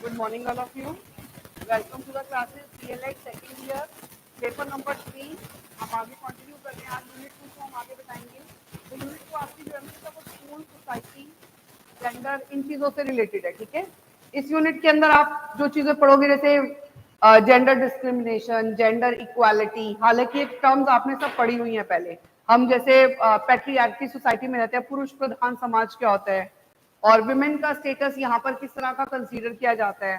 Good morning, all of you. Welcome to the classes CLX second year, paper number 3. हम आगे continue कर रहे हैं. आज यूनिट 2 को हम आगे बताएंगे. तो यूनिट 2 आपकी जो है वो स्कूल, सोसाइटी, जेंडर, इन चीज़ों से रिलेटेड है. ठीक है. इस यूनिट के अंदर आप जो चीज़ें पढ़ोगे जैसे जेंडर डिस्क्रिमिनेशन, जेंडर इक्वालिटी, हालांकि ये टर्म्स आपने सब पढ़ी हुई हैं पहले. हम जैसे पैट्रियार्की सोसाइटी में रहते हैं, पुरुष प्रधान समाज क्या होता है और विमेन का स्टेटस यहाँ पर किस तरह का कंसीडर किया जाता है.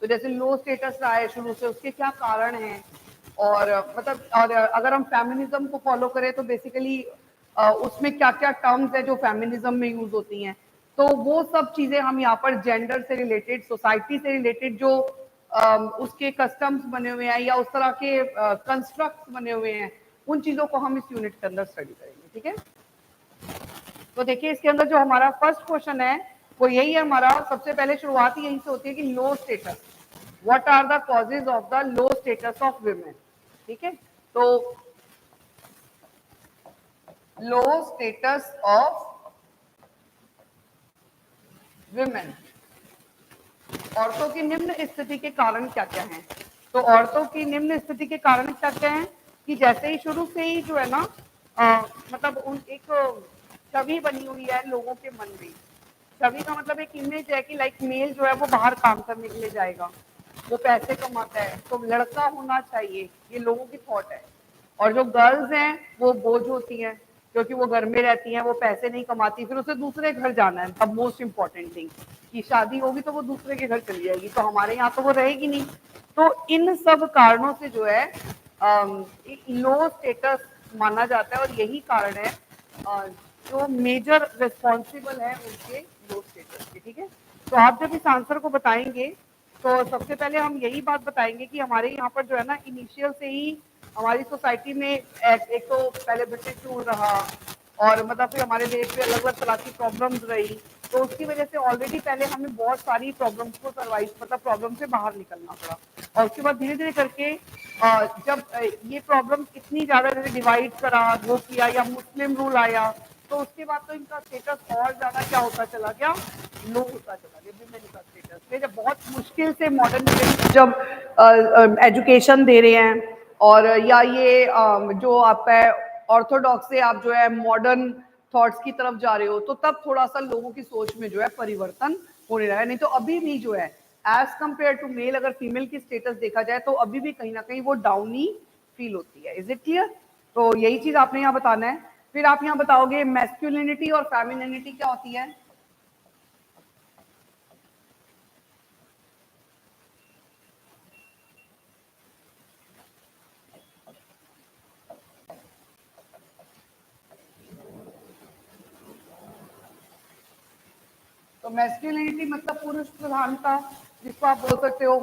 तो जैसे लो स्टेटस रहा है शुरू से, उसके क्या कारण हैं और मतलब और अगर हम फेमिनिज्म को फॉलो करें तो बेसिकली उसमें क्या क्या टर्म्स है जो फेमिनिज्म में यूज होती हैं. तो वो सब चीजें हम यहाँ पर जेंडर से रिलेटेड, सोसाइटी से रिलेटेड जो उसके कस्टम्स बने हुए हैं या उस तरह के कंस्ट्रक्ट बने हुए हैं, उन चीजों को हम इस यूनिट के अंदर स्टडी करेंगे. ठीक है. तो देखिए इसके अंदर जो हमारा फर्स्ट क्वेश्चन है वो यही है. हमारा सबसे पहले शुरुआत यहीं से होती है कि low status, what are the causes of the low status of women. ठीक है. तो लो स्टेटस ऑफ विमेन, औरतों की निम्न स्थिति के कारण क्या क्या हैं. तो औरतों की निम्न स्थिति के कारण क्या क्या हैं कि जैसे ही शुरू से ही जो है ना मतलब उन एक छवि बनी हुई है लोगों के मन में. छवि का मतलब एक इमेज है कि लाइक मेल जो है वो बाहर काम करने के लिए जाएगा, वो पैसे कमाता है, तो लड़का होना चाहिए, ये लोगों की थॉट है. और जो गर्ल्स हैं वो बोझ होती हैं क्योंकि वो घर में रहती हैं, वो पैसे नहीं कमाती, फिर उसे दूसरे घर जाना है. अब मोस्ट इम्पॉर्टेंट थिंग कि शादी होगी तो वो दूसरे के घर चली जाएगी, तो हमारे यहाँ तो वो रहेगी नहीं. तो इन सब कारणों से जो है लो स्टेटस माना जाता है और यही कारण है जो मेजर रिस्पॉन्सिबल है उनके लो स्टेटस के. ठीक है. तो आप जब इस आंसर को बताएंगे तो सबसे पहले हम यही बात बताएंगे कि हमारे यहाँ पर जो है ना इनिशियल से ही हमारी सोसाइटी में एक तो पहले ब्रिटिश रूल रहा और मतलब फिर हमारे देश में अलग अलग तरह की प्रॉब्लम्स रही, तो उसकी वजह से ऑलरेडी पहले हमें बहुत सारी प्रॉब्लम्स को सर्वाइव मतलब प्रॉब्लम से बाहर निकलना पड़ा. और उसके बाद धीरे धीरे करके जब ये प्रॉब्लम इतनी ज्यादा जैसे डिवाइड करा वो किया या मुस्लिम रूल आया, तो उसके बाद तो इनका स्टेटस और ज्यादा क्या होता चला गया, लो होता चला गया विमेन का स्टेटस. फिर जब बहुत मुश्किल से मॉडर्न जब एजुकेशन दे रहे हैं और या ये जो आपका ऑर्थोडॉक्स से आप जो है मॉडर्न थॉट्स की तरफ जा रहे हो, तो तब थोड़ा सा लोगों की सोच में जो है परिवर्तन होने लगा. नहीं तो अभी भी जो है एज कंपेयर टू मेल अगर फीमेल की स्टेटस देखा जाए तो अभी भी कहीं ना कहीं वो डाउन ही फील होती है. Is it clear? तो यही चीज आपने यहाँ बताना है. फिर आप यहाँ बताओगे मैस्कुलिनिटी और फेमिनिटी क्या होती है. तो मैस्कुलिनिटी मतलब पुरुष प्रधानता जिसको आप बोल सकते हो,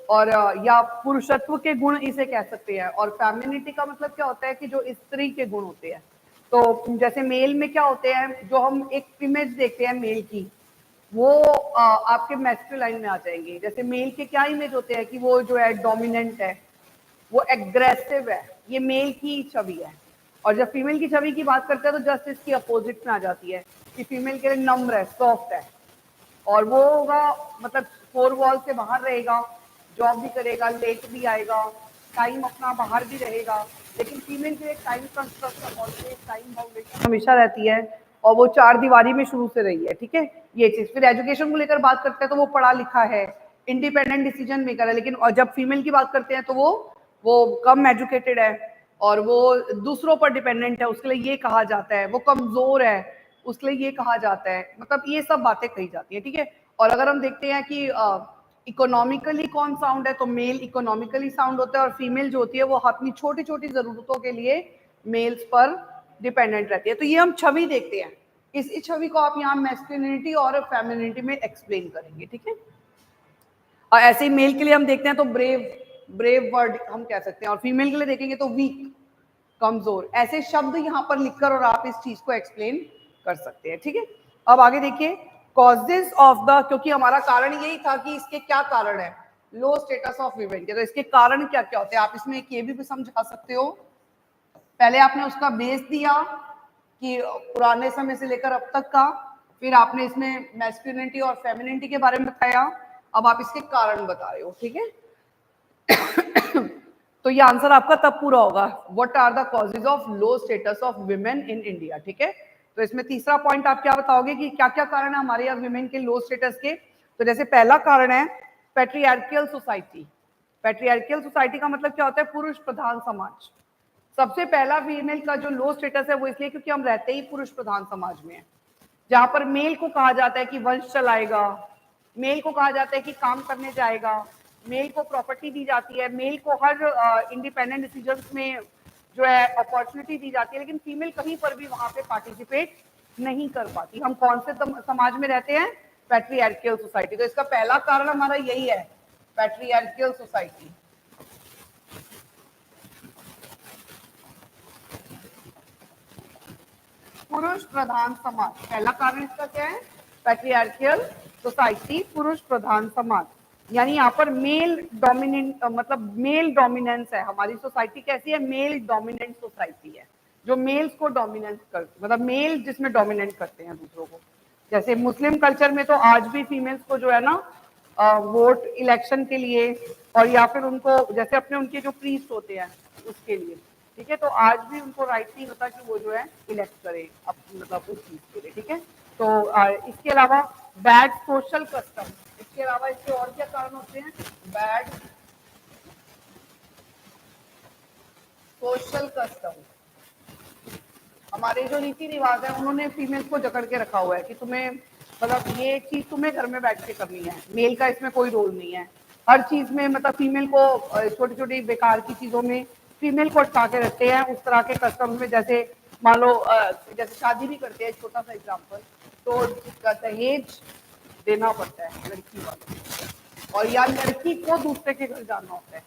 और या पुरुषत्व के गुण इसे कह सकते हैं. और फेमिनिटी का मतलब क्या होता है कि जो स्त्री के गुण होते हैं. तो जैसे मेल में क्या होते हैं, जो हम एक इमेज देखते हैं मेल की, वो आपके मैस्कुलाइन में आ जाएंगे. जैसे मेल के क्या इमेज होते हैं कि वो जो है डोमिनेंट है, वो एग्रेसिव है, ये मेल की छवि है. और जब फीमेल की छवि की बात करते हैं तो जस्ट इसकी अपोजिट में आ जाती है कि फीमेल के लिए नम्र है, सॉफ्ट है, और वो होगा मतलब 4 वॉल से बाहर रहेगा, जॉब भी करेगा, लेट भी आएगा, टाइम अपना बाहर भी रहेगा. लेकिन फीमेल के एक टाइम कंस्ट्रक्ट ऑलवेज टाइम बाउंडेशन हमेशा रहती है और वो 4 दीवारी में शुरू से रही है. ठीक है. ये चीज. फिर एजुकेशन को लेकर बात करते हैं तो वो पढ़ा लिखा है, इंडिपेंडेंट डिसीजन मेकर है. लेकिन और जब फीमेल की बात करते हैं तो वो कम एजुकेटेड है और वो दूसरों पर डिपेंडेंट है, उसके लिए ये कहा जाता है. वो कमजोर है, उसके लिए ये कहा जाता है. मतलब ये सब बातें कही जाती है. ठीक है. और अगर हम देखते हैं कि इकोनॉमिकली कौन साउंड है, तो मेल इकोनॉमिकली साउंड होता है और फीमेल जो होती है वो अपनी छोटी छोटी जरूरतों के लिए मेल्स पर डिपेंडेंट रहती है. तो ये हम छवि देखते हैं. इस छवि को आप यहाँ मैस्कुलिनिटी और फेमिनिटी में एक्सप्लेन करेंगे. ठीक है. और ऐसे ही मेल के लिए हम देखते हैं तो ब्रेव वर्ड हम कह सकते हैं, और फीमेल के लिए देखेंगे तो वीक, कमजोर. ऐसे शब्द यहाँ पर लिखकर और आप इस चीज को एक्सप्लेन कर सकते हैं. ठीक है. अब आगे देखिए कॉजेज ऑफ द, क्योंकि हमारा कारण यही था कि इसके क्या कारण है लो स्टेटस ऑफ विमेन के, तो इसके कारण क्या क्या होते हैं आप इसमें एक ये भी समझा सकते हो. पहले आपने उसका बेस दिया कि पुराने समय से लेकर अब तक का, फिर आपने इसमें मैस्कुलिनिटी और फेमिनिटी के बारे में बताया, अब आप इसके कारण बता रहे हो, ठीक है। तो ये आंसर आपका तब पूरा होगा, what are the causes of low status of women in India, ठीक है। तो इसमें तीसरा पॉइंट आप क्या बताओगे कि क्या क्या कारण है हमारे यहाँ वुमेन के लो स्टेटस के। तो जैसे पहला कारण है पैट्रियार्कियल सोसाइटी। पैट्रियार्कियल सोसाइटी का मतलब क्या होता है, पुरुष प्रधान समाज। सबसे पहला फीमेल का जो लो स्टेटस है वो इसलिए क्योंकि हम रहते ही पुरुष प्रधान समाज में है, जहां पर मेल को कहा जाता है कि वंश चलाएगा, मेल को कहा जाता है कि काम करने जाएगा, मेल को प्रॉपर्टी दी जाती है, मेल को हर इंडिपेंडेंट डिसीजंस में जो है अपॉर्चुनिटी दी जाती है, लेकिन फीमेल कहीं पर भी वहां पे पार्टिसिपेट नहीं कर पाती। हम कौन से समाज में रहते हैं, पैट्रियार्कियल सोसाइटी। तो इसका पहला कारण हमारा यही है, पैट्रियार्कियल सोसाइटी। पुरुष प्रधान समाज, पहला कारण इसका क्या है, पैट्रियार्कियल सोसाइटी, पुरुष प्रधान समाज। यानी यहाँ पर मेल डोमिनेंट, मतलब मेल डोमिनेंस है। हमारी सोसाइटी कैसी है, मेल डोमिनेंट सोसाइटी है, जो मेल्स को डोमिनेंट कर, मतलब मेल जिसमें डोमिनेंट करते हैं दूसरों को। जैसे मुस्लिम कल्चर में तो आज भी फीमेल्स को जो है ना वोट इलेक्शन के लिए, और या फिर उनको जैसे अपने उनके जो प्रीस्ट होते हैं उसके लिए, ठीक है। तो आज भी उनको राइट नहीं होता कि वो जो है इलेक्ट करे मतलब उस चीज के लिए, ठीक है। तो इसके अलावा बैड सोशल कस्टम, इसके अलावा इसके और क्या कारण होते हैं, बैड सोशल कस्टम। हमारे जो रीति रिवाज है उन्होंने फीमेल्स को जकड़ के रखा हुआ है कि तुम्हें, मतलब ये चीज तुम्हें घर में बैठ के करनी है, मेल का इसमें कोई रोल नहीं है। हर चीज में मतलब फीमेल को छोटी छोटी बेकार की चीजों में फीमेल को अटका के रखते हैं। उस तरह के कस्टम में जैसे मान लो जैसे शादी भी करते हैं, छोटा सा एग्जाम्पल, तो दहेज देना पड़ता है लड़की वालों, और या लड़की को दूसरे के घर जाना होता है।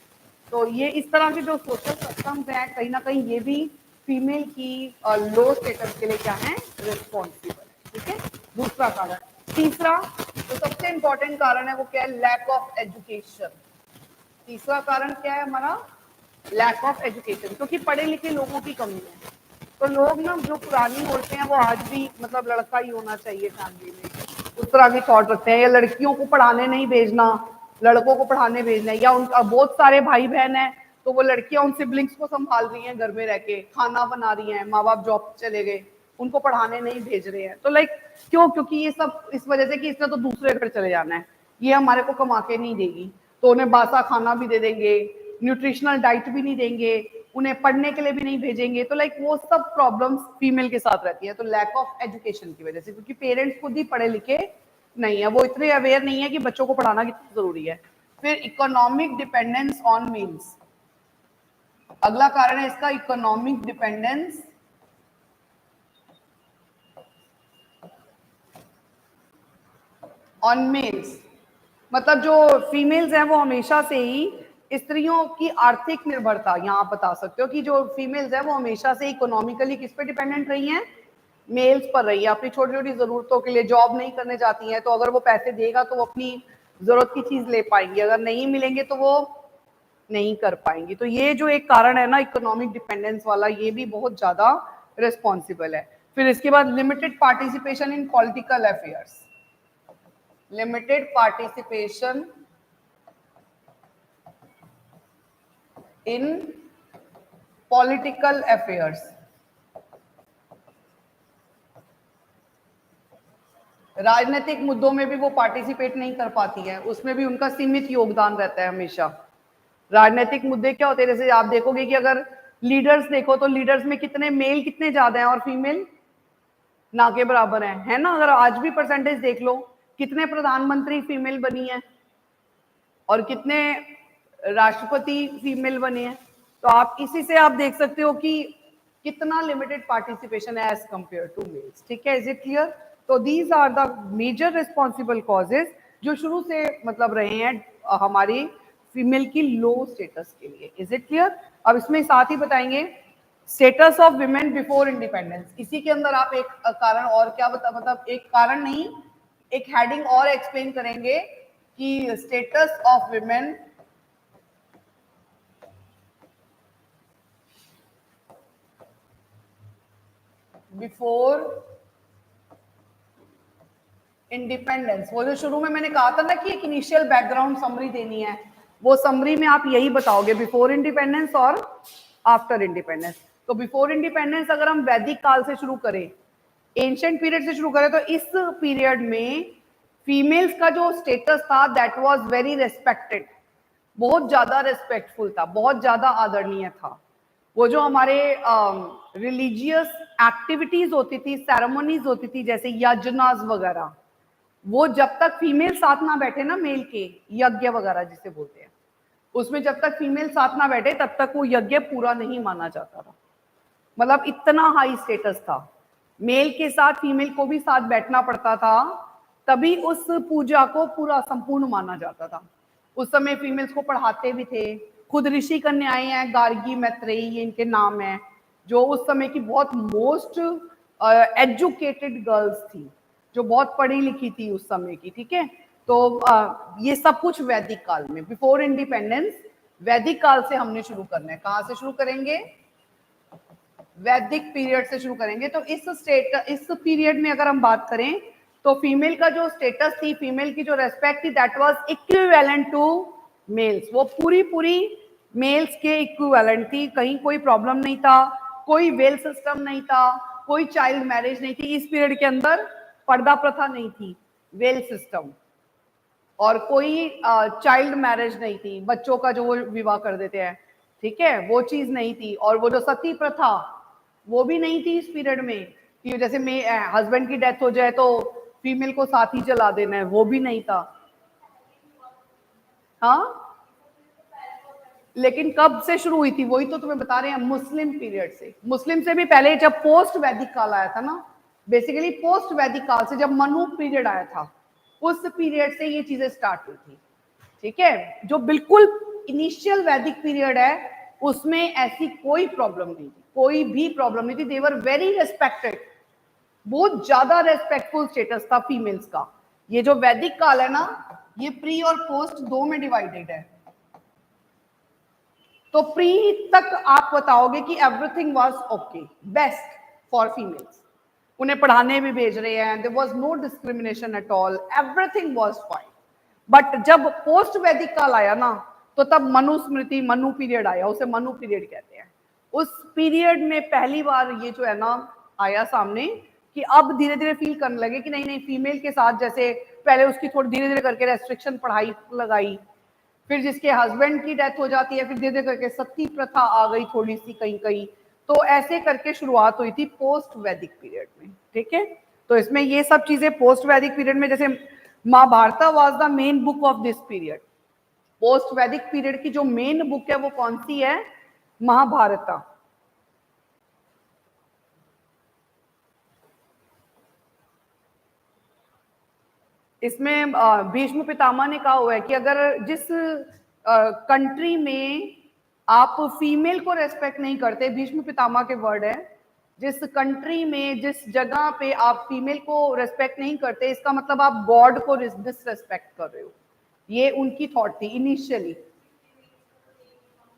तो ये इस तरह के जो सोशल कस्टम्स हैं, कहीं ना कहीं ये भी फीमेल की लो स्टेटस के लिए क्या है, रिस्पॉन्सिबल है, ठीक है। दूसरा कारण। तीसरा जो सबसे इंपॉर्टेंट कारण है वो क्या है, लैक ऑफ एजुकेशन। तीसरा कारण क्या है हमारा, लैक ऑफ एजुकेशन, क्योंकि पढ़े लिखे लोगों की कमी है। तो लोग ना जो पुरानी औरतें हैं वो आज भी मतलब लड़का ही होना चाहिए फैमिली में, उस तरह की थॉट रखते हैं, या लड़कियों को पढ़ाने नहीं भेजना, लड़कों को पढ़ाने भेजना है। या उनका बहुत सारे भाई बहन है तो वो लड़कियां उन सिबलिंग्स को संभाल रही हैं, घर में रह के खाना बना रही हैं, माँ बाप जॉब चले गए, उनको पढ़ाने नहीं भेज रहे हैं। तो लाइक क्यों, क्योंकि ये सब इस वजह से कि इसने तो दूसरे घर चले जाना है, ये हमारे को कमा के नहीं देगी, तो उन्हें बासा खाना भी दे देंगे, न्यूट्रिशनल डाइट भी नहीं देंगे, उन्हें पढ़ने के लिए भी नहीं भेजेंगे। तो लाइक वो सब प्रॉब्लम्स फीमेल के साथ रहती है, तो लैक ऑफ एजुकेशन की वजह से, क्योंकि पेरेंट्स खुद ही पढ़े लिखे नहीं है, वो इतने अवेयर नहीं है कि बच्चों को पढ़ाना कितना जरूरी है। फिर इकोनॉमिक डिपेंडेंस ऑन मेल्स, अगला कारण है इसका इकोनॉमिक डिपेंडेंस ऑन मेल्स। मतलब जो फीमेल्स हैं वो हमेशा से ही स्त्रियों की आर्थिक निर्भरता, यहाँ आप बता सकते हो कि जो फीमेल्स हैं वो हमेशा से इकोनॉमिकली किस पे डिपेंडेंट रही हैं, मेल्स पर रही है। अपनी छोटी छोटी जरूरतों के लिए जॉब नहीं करने जाती हैं, तो अगर वो पैसे देगा तो वो अपनी जरूरत की चीज ले पाएंगी, अगर नहीं मिलेंगे तो वो नहीं कर पाएंगी। तो ये जो एक कारण है ना इकोनॉमिक डिपेंडेंस वाला, ये भी बहुत ज्यादा रिस्पॉन्सिबल है। फिर इसके बाद limited participation in political affairs, limited participation in political affairs। राजनीतिक मुद्दों में भी वो पार्टिसिपेट नहीं कर पाती है, उसमें भी उनका सीमित योगदान रहता है हमेशा। राजनीतिक मुद्दे क्या होते हैं, जैसे आप देखोगे कि अगर लीडर्स देखो तो लीडर्स में कितने मेल कितने ज्यादा हैं और फीमेल ना के बराबर है ना। अगर आज भी परसेंटेज देख लो, कितने प्रधानमंत्री फीमेल बनी है और कितने राष्ट्रपति फीमेल बने हैं। तो आप इसी से आप देख सकते हो कि कितना लिमिटेड पार्टिसिपेशन है एज कंपेयर टू मेल्स, ठीक है। Is it clear? तो these are the major responsible causes जो शुरू से मतलब रहे हैं हमारी फीमेल की लो स्टेटस के लिए। Is it clear? अब इसमें साथ ही बताएंगे status of women before independence. इसी के अंदर आप एक कारण और क्या बता, मतलब एक कारण नहीं, एक हेडिंग और एक्सप्लेन करेंगे कि status of women before independence, वो जो शुरू में मैंने कहा था ना कि एक इनिशियल बैकग्राउंड समरी देनी है, वो समरी में आप यही बताओगे बिफोर इंडिपेंडेंस और आफ्टर इंडिपेंडेंस। तो बिफोर इंडिपेंडेंस अगर हम वैदिक काल से शुरू करें, एंशिएंट पीरियड से शुरू करें, तो इस पीरियड में फीमेल्स का जो स्टेटस था दैट वाज वेरी रेस्पेक्टेड, बहुत ज्यादा रेस्पेक्टफुल था, बहुत ज्यादा आदरणीय था। वो जो हमारे रिलीजियस एक्टिविटीज होती थी, सेरेमनीज होती थी, जैसे यज्ञनाज वगैरह, वो जब तक फीमेल साथ ना बैठे ना, मेल के यज्ञ वगैरह जिसे बोलते हैं, उसमें जब तक फीमेल साथ ना बैठे तब तक वो यज्ञ पूरा नहीं माना जाता था। मतलब इतना हाई स्टेटस था, मेल के साथ फीमेल को भी साथ बैठना पड़ता था, तभी उस पूजा को पूरा संपूर्ण माना जाता था। उस समय फीमेल्स को पढ़ाते भी थे, खुद ऋषि कन्याएं हैं, गार्गी मैत्रेयी ये इनके नाम हैं, जो उस समय की बहुत मोस्ट एजुकेटेड गर्ल्स थी, जो बहुत पढ़ी लिखी थी उस समय की, ठीक है। तो ये सब कुछ वैदिक काल में, बिफोर इंडिपेंडेंस वैदिक काल से हमने शुरू करना है। कहाँ से शुरू करेंगे? वैदिक पीरियड से शुरू करेंगे। तो इस पीरियड में अगर हम बात करें तो फीमेल का जो स्टेटस थी, फीमेल की जो रेस्पेक्ट थी, that was equivalent to males, वो पूरी पूरी मेल्स के इक्विवेलेंट थी, कहीं कोई प्रॉब्लम नहीं था, कोई वेल सिस्टम नहीं था, कोई चाइल्ड मैरिज नहीं थी इस पीरियड के अंदर, पर्दा प्रथा नहीं थी, वेल सिस्टम, और कोई चाइल्ड मैरिज नहीं थी, बच्चों का जो वो विवाह कर देते हैं, ठीक है, वो चीज नहीं थी। और वो जो सती प्रथा वो भी नहीं थी इस पीरियड में, कि जैसे हस्बैंड की डेथ हो जाए तो फीमेल को साथ ही जला देना है, वो भी नहीं था। हाँ, लेकिन कब से शुरू हुई थी? वही तो तुम्हें बता रहे हैं, मुस्लिम पीरियड से। मुस्लिम से भी पहले, जब पोस्ट वैदिक काल आया था ना, बेसिकली पोस्ट वैदिक काल से जब मनु पीरियड आया था, उस पीरियड से ये चीजें स्टार्ट हुई थी, ठीक है। जो बिल्कुल इनिशियल वैदिक पीरियड है उसमें ऐसी कोई प्रॉब्लम नहीं थी, कोई भी प्रॉब्लम नहीं थी। दे वर वेरी रेस्पेक्टेड, बहुत ज्यादा रेस्पेक्टफुल स्टेटस था फीमेल्स का। ये जो वैदिक काल है ना, ये प्री और पोस्ट दो में डिवाइडेड है। तो प्री तक आप बताओगे कि everything was okay, best for females, उन्हें पढ़ाने भी भेज रहे हैं, there was no discrimination at all, everything was fine. But जब पोस्ट वैदिक काल आया ना, तो तब मनुस्मृति, मनु पीरियड आया, उसे मनु पीरियड कहते हैं। उस पीरियड में पहली बार ये जो है ना आया सामने, कि अब धीरे धीरे फील करने लगे कि नहीं नहीं, फीमेल के साथ, जैसे पहले उसकी थोड़ी धीरे धीरे करके रेस्ट्रिक्शन पढ़ाई लगाई, फिर जिसके हस्बैंड की डेथ हो जाती है, फिर धीरे धीरे करके सती प्रथा आ गई थोड़ी सी कहीं कहीं, तो ऐसे करके शुरुआत हुई थी पोस्ट वैदिक पीरियड में, ठीक है। तो इसमें ये सब चीजें पोस्ट वैदिक पीरियड में, जैसे Mahabharata was the main book of this period. Post वैदिक पीरियड की जो मेन बुक है वो कौन सी है? महाभारत। इसमें भीष्म पितामह ने कहा हुआ है कि अगर जिस कंट्री में आप फीमेल को रेस्पेक्ट नहीं करते, भीष्म पितामह के वर्ड है, जिस कंट्री में, जिस जगह पे आप फीमेल को रेस्पेक्ट नहीं करते, इसका मतलब आप गॉड को डिसरेस्पेक्ट कर रहे हो। ये उनकी थॉट थी इनिशियली।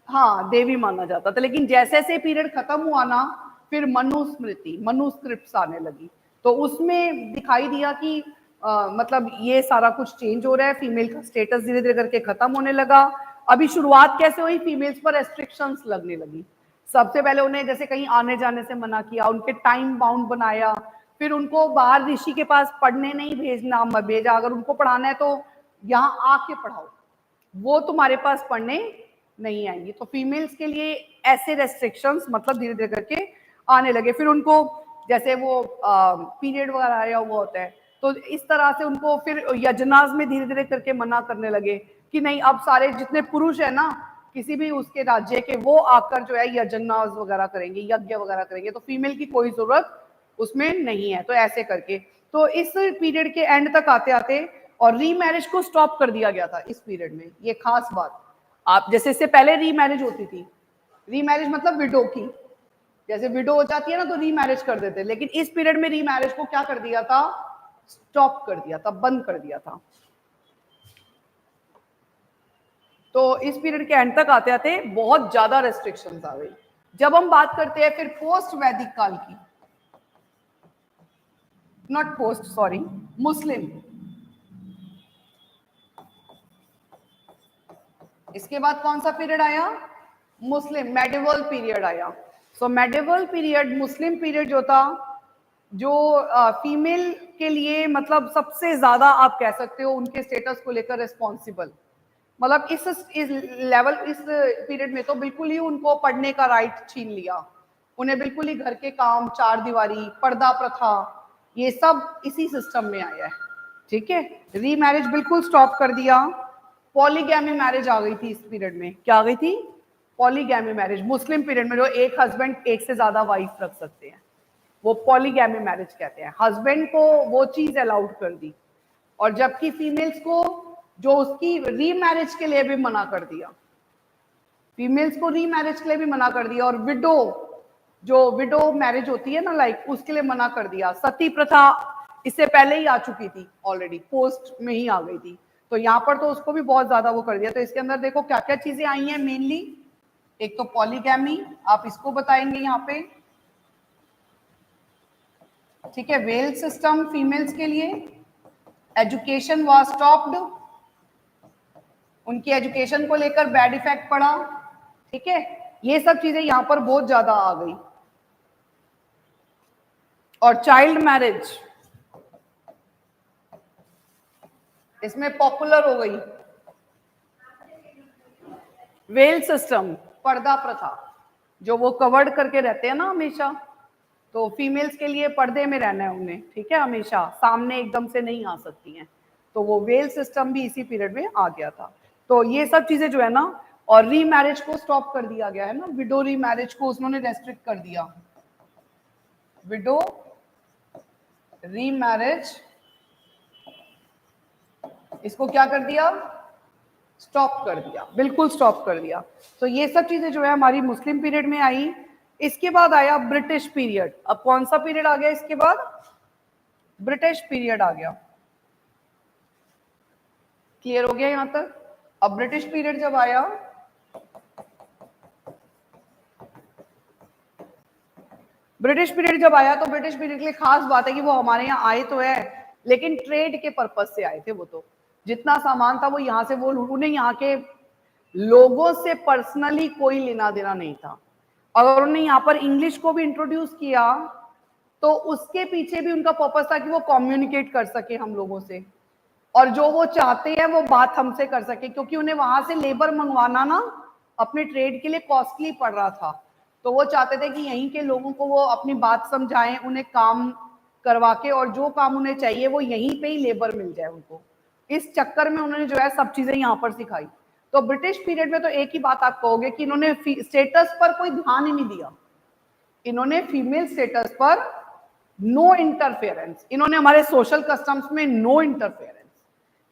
हाँ, देवी माना जाता था, लेकिन जैसे जैसे पीरियड खत्म हुआ ना, फिर मनुस्मृति, मनुस्क्रिप्ट्स आने लगी, तो उसमें दिखाई दिया कि मतलब ये सारा कुछ चेंज हो रहा है, फीमेल का स्टेटस धीरे धीरे करके खत्म होने लगा। अभी शुरुआत कैसे हुई? फीमेल्स पर रेस्ट्रिक्शंस लगने लगी। सबसे पहले उन्हें जैसे कहीं आने जाने से मना किया, उनके टाइम बाउंड बनाया, फिर उनको बाहर ऋषि के पास पढ़ने नहीं भेजा, अगर उनको पढ़ाना है तो यहाँ आके पढ़ाओ, वो तुम्हारे पास पढ़ने नहीं आएंगी। तो फीमेल्स के लिए ऐसे रेस्ट्रिक्शंस मतलब धीरे धीरे करके आने लगे। फिर उनको जैसे वो पीरियड वगैरह आया हुआ होता है, तो इस तरह से उनको फिर यजनाज में धीरे धीरे करके मना करने लगे कि नहीं, अब सारे जितने पुरुष है ना किसी भी उसके राज्य के, वो आकर जो है यजनाज वगैरह करेंगे, यज्ञ वगैरह करेंगे, तो फीमेल की कोई जरूरत उसमें नहीं है। तो ऐसे करके तो इस पीरियड के एंड तक आते आते और रीमैरिज को स्टॉप कर दिया गया था इस पीरियड में। ये खास बात, आप जैसे इससे पहले रीमैरिज होती थी, रीमैरिज मतलब विडो की, जैसे विडो हो जाती है ना तो रीमैरिज कर देते, लेकिन इस पीरियड में रीमैरिज को क्या कर दिया था? स्टॉप कर दिया था, बंद कर दिया था। तो इस पीरियड के एंड तक आते आते बहुत ज्यादा रेस्ट्रिक्शंस आ गई। जब हम बात करते हैं फिर पोस्ट वैदिक काल की, नॉट पोस्ट, सॉरी, मुस्लिम। इसके बाद कौन सा पीरियड आया? मुस्लिम, मेडिवल पीरियड आया। सो मेडिवल पीरियड, मुस्लिम पीरियड जो था, जो फीमेल के लिए मतलब सबसे ज्यादा आप कह सकते हो उनके स्टेटस को लेकर रिस्पॉन्सिबल, मतलब इस लेवल, इस पीरियड में तो बिल्कुल ही उनको पढ़ने का राइट छीन लिया। उन्हें बिल्कुल ही घर के काम, चार दीवारी, पर्दा प्रथा, ये सब इसी सिस्टम में आया है। ठीक है, रीमैरिज बिल्कुल स्टॉप कर दिया। पॉलीगैमी मैरिज आ गई थी इस पीरियड में। क्या आ गई थी? Polygamy marriage. मुस्लिम पीरियड में जो एक हस्बैंड एक से ज्यादा वाइफ रख सकते हैं, वो पॉलीगैमी मैरिज कहते हैं। हस्बैंड को वो चीज अलाउड कर दी, और जबकि फीमेल्स को जो उसकी रीमैरिज के लिए भी मना कर दिया, फीमेल्स को रीमैरिज के लिए भी मना कर दिया। और विडो, जो विडो मैरिज होती है ना, लाइक उसके लिए मना कर दिया। सती प्रथा इससे पहले ही आ चुकी थी, ऑलरेडी पोस्ट में ही आ गई थी, तो यहाँ पर तो उसको भी बहुत ज्यादा वो कर दिया। तो इसके अंदर देखो क्या क्या चीजें आई हैं मेनली। एक तो पॉलीगैमी, आप इसको बताएंगे यहाँ पे, ठीक है। वेल सिस्टम फीमेल्स के लिए, एजुकेशन वाज स्टॉप्ड, उनकी एजुकेशन को लेकर बैड इफेक्ट पड़ा, ठीक है। ये सब चीजें यहां पर बहुत ज्यादा आ गई। और चाइल्ड मैरिज इसमें पॉपुलर हो गई। वेल सिस्टम, पर्दा प्रथा, जो वो कवर्ड करके रहते हैं ना हमेशा, तो फीमेल्स के लिए पर्दे में रहना है उन्हें, ठीक है, हमेशा सामने एकदम से नहीं आ सकती हैं। तो वो वेल सिस्टम भी इसी पीरियड में आ गया था। तो ये सब चीजें जो है ना, और रीमैरिज को स्टॉप कर दिया गया है ना, विडो रीमैरिज को उन्होंने रेस्ट्रिक्ट कर दिया। विडो रीमैरिज, इसको क्या कर दिया? स्टॉप कर दिया, बिल्कुल स्टॉप कर दिया। तो ये सब चीजें जो है हमारी मुस्लिम पीरियड में आई। इसके बाद आया ब्रिटिश पीरियड। अब कौन सा पीरियड आ गया इसके बाद? ब्रिटिश पीरियड आ गया। क्लियर हो गया यहां तक? अब ब्रिटिश पीरियड जब आया, ब्रिटिश पीरियड जब आया, तो ब्रिटिश पीरियड के लिए खास बात है कि वो हमारे यहाँ आए तो है, लेकिन ट्रेड के पर्पज से आए थे। वो तो जितना सामान था वो यहाँ से, वो उन्हें यहाँ के लोगों से पर्सनली कोई लेना देना नहीं था। अगर उन्होंने यहाँ पर इंग्लिश को भी इंट्रोड्यूस किया, तो उसके पीछे भी उनका पर्पस था कि वो कम्युनिकेट कर सके हम लोगों से, और जो वो चाहते हैं वो बात हमसे कर सके, क्योंकि उन्हें वहां से लेबर मंगवाना ना अपने ट्रेड के लिए कॉस्टली पड़ रहा था। तो वो चाहते थे कि यहीं के लोगों को वो अपनी बात समझाएं, उन्हें काम करवा के, और जो काम उन्हें चाहिए वो यहीं पे ही लेबर मिल जाए उनको। इस चक्कर में उन्होंने जो है सब चीजें यहाँ पर सिखाई। तो ब्रिटिश पीरियड में तो एक ही बात आप कहोगे कि इन्होंने स्टेटस पर कोई ध्यान ही नहीं दिया। इन्होंने फीमेल स्टेटस पर नो इंटरफेरेंस, इन्होंने हमारे सोशल कस्टम्स में नो इंटरफेरेंस।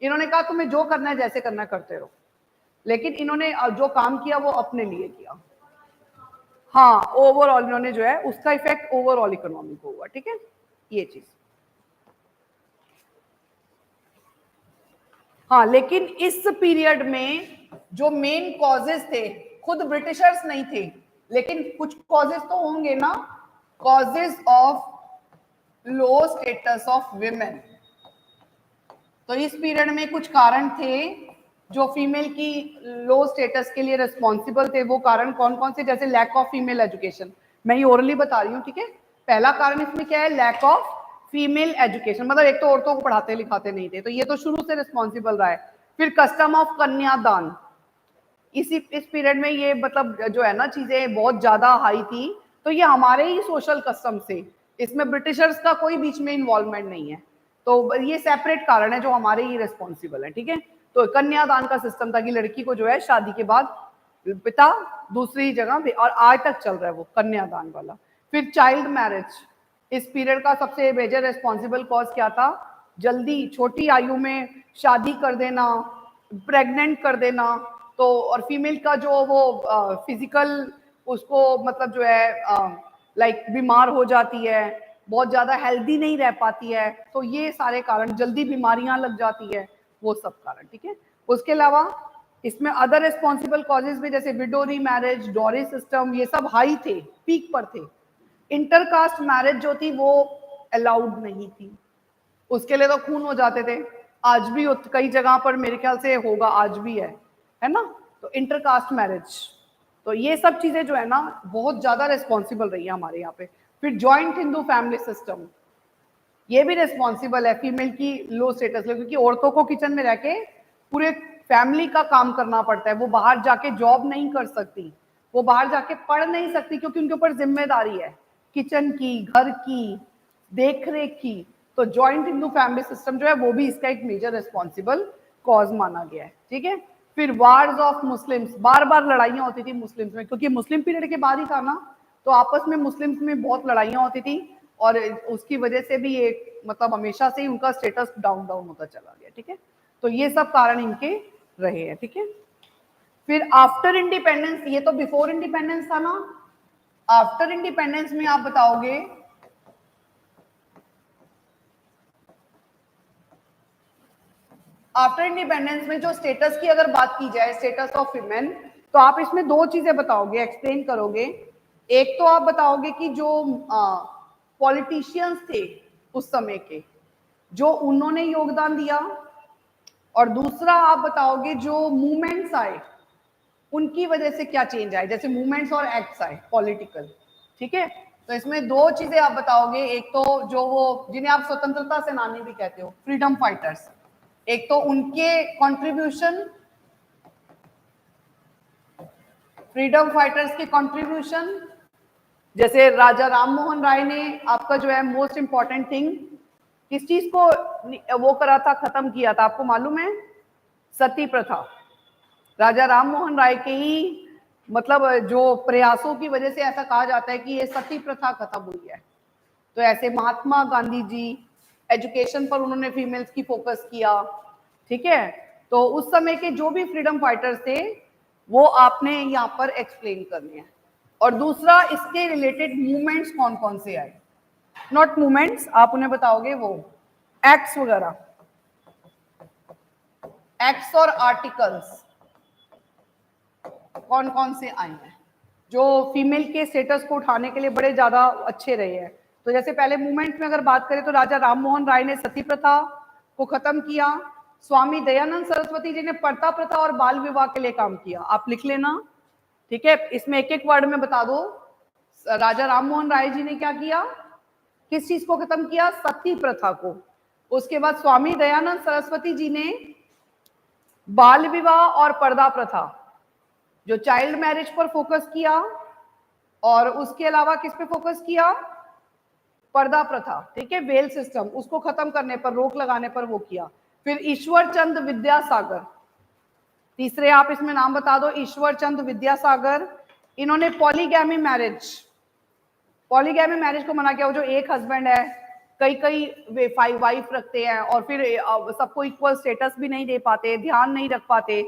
इन्होंने कहा तुम्हें जो करना है जैसे करना करते रहो, लेकिन इन्होंने जो काम किया वो अपने लिए किया। हाँ, ओवरऑल इन्होंने जो है उसका इफेक्ट ओवरऑल इकोनॉमी को हुआ, ठीक है, ये चीज। हाँ, लेकिन इस पीरियड में जो मेन कॉजेस थे, खुद ब्रिटिशर्स नहीं थे, लेकिन कुछ कॉजेस तो होंगे ना, causes of low status of women. तो इस पीरियड में कुछ कारण थे जो फीमेल की लो स्टेटस के लिए रिस्पॉन्सिबल थे। वो कारण कौन कौन से? जैसे लैक ऑफ फीमेल एजुकेशन, मैं ये ओरली बता रही हूँ, ठीक है। पहला कारण इसमें क्या है? लैक ऑफ फीमेल एजुकेशन, मतलब एक तो औरतों को पढ़ाते लिखाते नहीं थे, तो ये तो शुरू से रिस्पॉन्सिबल रहा है। फिर कस्टम ऑफ कन्यादान, इस पीरियड में ये मतलब जो है ना चीजें बहुत ज्यादा हाई थी। तो ये हमारे ही सोशल कस्टम से, इसमें ब्रिटिशर्स का कोई बीच में इन्वॉल्वमेंट नहीं है। तो ये सेपरेट कारण है जो हमारे ही रिस्पॉन्सिबल है, ठीक है। तो कन्यादान का सिस्टम था कि लड़की को जो है शादी के बाद पिता दूसरी जगह, और आज तक चल रहा है वो कन्यादान वाला। फिर चाइल्ड मैरिज, इस पीरियड का सबसे मेजर रिस्पॉन्सिबल कॉज क्या था? जल्दी छोटी आयु में शादी कर देना, प्रेग्नेंट कर देना। तो और फीमेल का जो वो फिजिकल उसको मतलब जो है लाइक बीमार हो जाती है, बहुत ज्यादा हेल्दी नहीं रह पाती है। तो ये सारे कारण, जल्दी बीमारियां लग जाती है, वो सब कारण, ठीक है। उसके अलावा इसमें अदर रिस्पॉन्सिबल कॉजेज भी, जैसे विडोरी मैरिज, डॉरी सिस्टम, ये सब हाई थे, पीक पर थे। इंटरकास्ट मैरिज जो थी वो अलाउड नहीं थी, उसके लिए तो खून हो जाते थे, आज भी कई जगह पर मेरे ख्याल से होगा, आज भी है ना। तो इंटरकास्ट मैरिज, तो ये सब चीजें जो है ना बहुत ज्यादा रिस्पॉन्सिबल रही है हमारे यहाँ पे। फिर जॉइंट हिंदू फैमिली सिस्टम, ये भी रिस्पॉन्सिबल है फीमेल की लो स्टेटस ले, क्योंकि औरतों को किचन में रह के पूरे फैमिली का काम करना पड़ता है, वो बाहर जाके जॉब नहीं कर सकती, वो बाहर जाके पढ़ नहीं सकती, क्योंकि उनके ऊपर जिम्मेदारी है किचन की, घर की देख रेख की। तो जॉइंट हिंदू फैमिली सिस्टम जो है वो भी इसका एक मेजर रिस्पॉन्सिबल कॉज माना गया है, ठीक है। फिर वार्स ऑफ मुस्लिम्स, बार बार लड़ाइयां होती थी मुस्लिम्स में, क्योंकि मुस्लिम पीरियड के बाद ही था ना, तो आपस में मुस्लिम्स में बहुत लड़ाइयां होती थी, और उसकी वजह से भी एक मतलब हमेशा से ही उनका स्टेटस डाउन डाउन होता चला गया, ठीक है। तो ये सब कारण इनके रहे हैं, ठीक है। फिर आफ्टर इंडिपेंडेंस, ये तो बिफोर इंडिपेंडेंस था ना, आफ्टर इंडिपेंडेंस में आप बताओगे आफ्टर इंडिपेंडेंस में जो स्टेटस की अगर बात की जाए, स्टेटस ऑफ विमेन, तो आप इसमें दो चीजें बताओगे, एक्सप्लेन करोगे। एक तो आप बताओगे कि जो पॉलिटिशियंस थे उस समय के, जो उन्होंने योगदान दिया, और दूसरा आप बताओगे जो मूवमेंट्स आए उनकी वजह से क्या चेंज आए, जैसे मूवमेंट्स और एक्ट्स आए पॉलिटिकल, ठीक है। तो इसमें दो चीजें आप बताओगे, एक तो जो वो जिन्हें आप स्वतंत्रता सेनानी भी कहते हो, फ्रीडम फाइटर्स, एक तो उनके कंट्रीब्यूशन, फ्रीडम फाइटर्स के कंट्रीब्यूशन, जैसे राजा राम मोहन राय ने आपका जो है मोस्ट इंपॉर्टेंट थिंग किस चीज को वो करा था, खत्म किया था, आपको मालूम है, सती प्रथा। राजा राम मोहन राय के ही मतलब जो प्रयासों की वजह से ऐसा कहा जाता है कि ये सती प्रथा खत्म हुई है। तो ऐसे महात्मा गांधी जी, एजुकेशन पर उन्होंने फीमेल्स की फोकस किया, ठीक है। तो उस समय के जो भी फ्रीडम फाइटर्स थे वो आपने यहाँ पर एक्सप्लेन करने हैं। और दूसरा, इसके रिलेटेड मूवमेंट्स कौन कौन से आए, नॉट मूवमेंट्स, आप उन्हें बताओगे वो एक्ट्स वगैरह, एक्ट्स और आर्टिकल्स कौन कौन से आए हैं जो फीमेल के स्टेटस को उठाने के लिए बड़े ज्यादा अच्छे रहे हैं। तो जैसे पहले मूवमेंट में अगर बात करें तो राजा राम मोहन राय ने सती प्रथा को खत्म किया, स्वामी दयानंद सरस्वती जी ने पर्दा प्रथा और बाल विवाह के लिए काम किया, आप लिख लेना, ठीक है। इसमें एक एक वर्ड में बता दो, राजा राम मोहन राय जी ने क्या किया, किस चीज को खत्म किया, सती प्रथा को। उसके बाद स्वामी दयानंद सरस्वती जी ने बाल विवाह और पर्दा प्रथा, जो चाइल्ड मैरिज पर फोकस किया, और उसके अलावा किस पे फोकस किया, पर्दा प्रथा, ठीक है, वेल सिस्टम, उसको खत्म करने पर, रोक लगाने पर वो किया। फिर ईश्वर चंद विद्यासागर, तीसरे आप इसमें नाम बता दो, ईश्वर चंद विद्यासागर, इन्होंने पॉलीगैमी मैरिज, पॉलीगैमी मैरिज को मना किया, वो जो एक हस्बैंड है कई कई वाइफ रखते हैं, और फिर सबको इक्वल स्टेटस भी नहीं दे पाते, ध्यान नहीं रख पाते,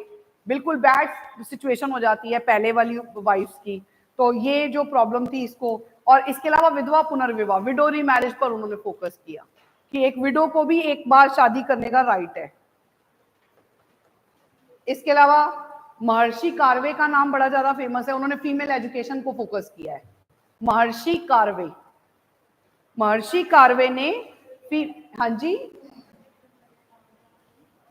बिल्कुल बैड सिचुएशन हो जाती है पहले वाली वाइफ्स की। तो ये जो प्रॉब्लम थी इसको, और इसके अलावा विधवा पुनर्विवाह, विडो री मैरिज पर उन्होंने फोकस किया कि एक विडो को भी एक बार शादी करने का राइट है। इसके अलावा महर्षि कार्वे का नाम बड़ा ज्यादा फेमस है, उन्होंने फीमेल एजुकेशन को फोकस किया है। महर्षि कार्वे, महर्षि कार्वे ने हाँ जी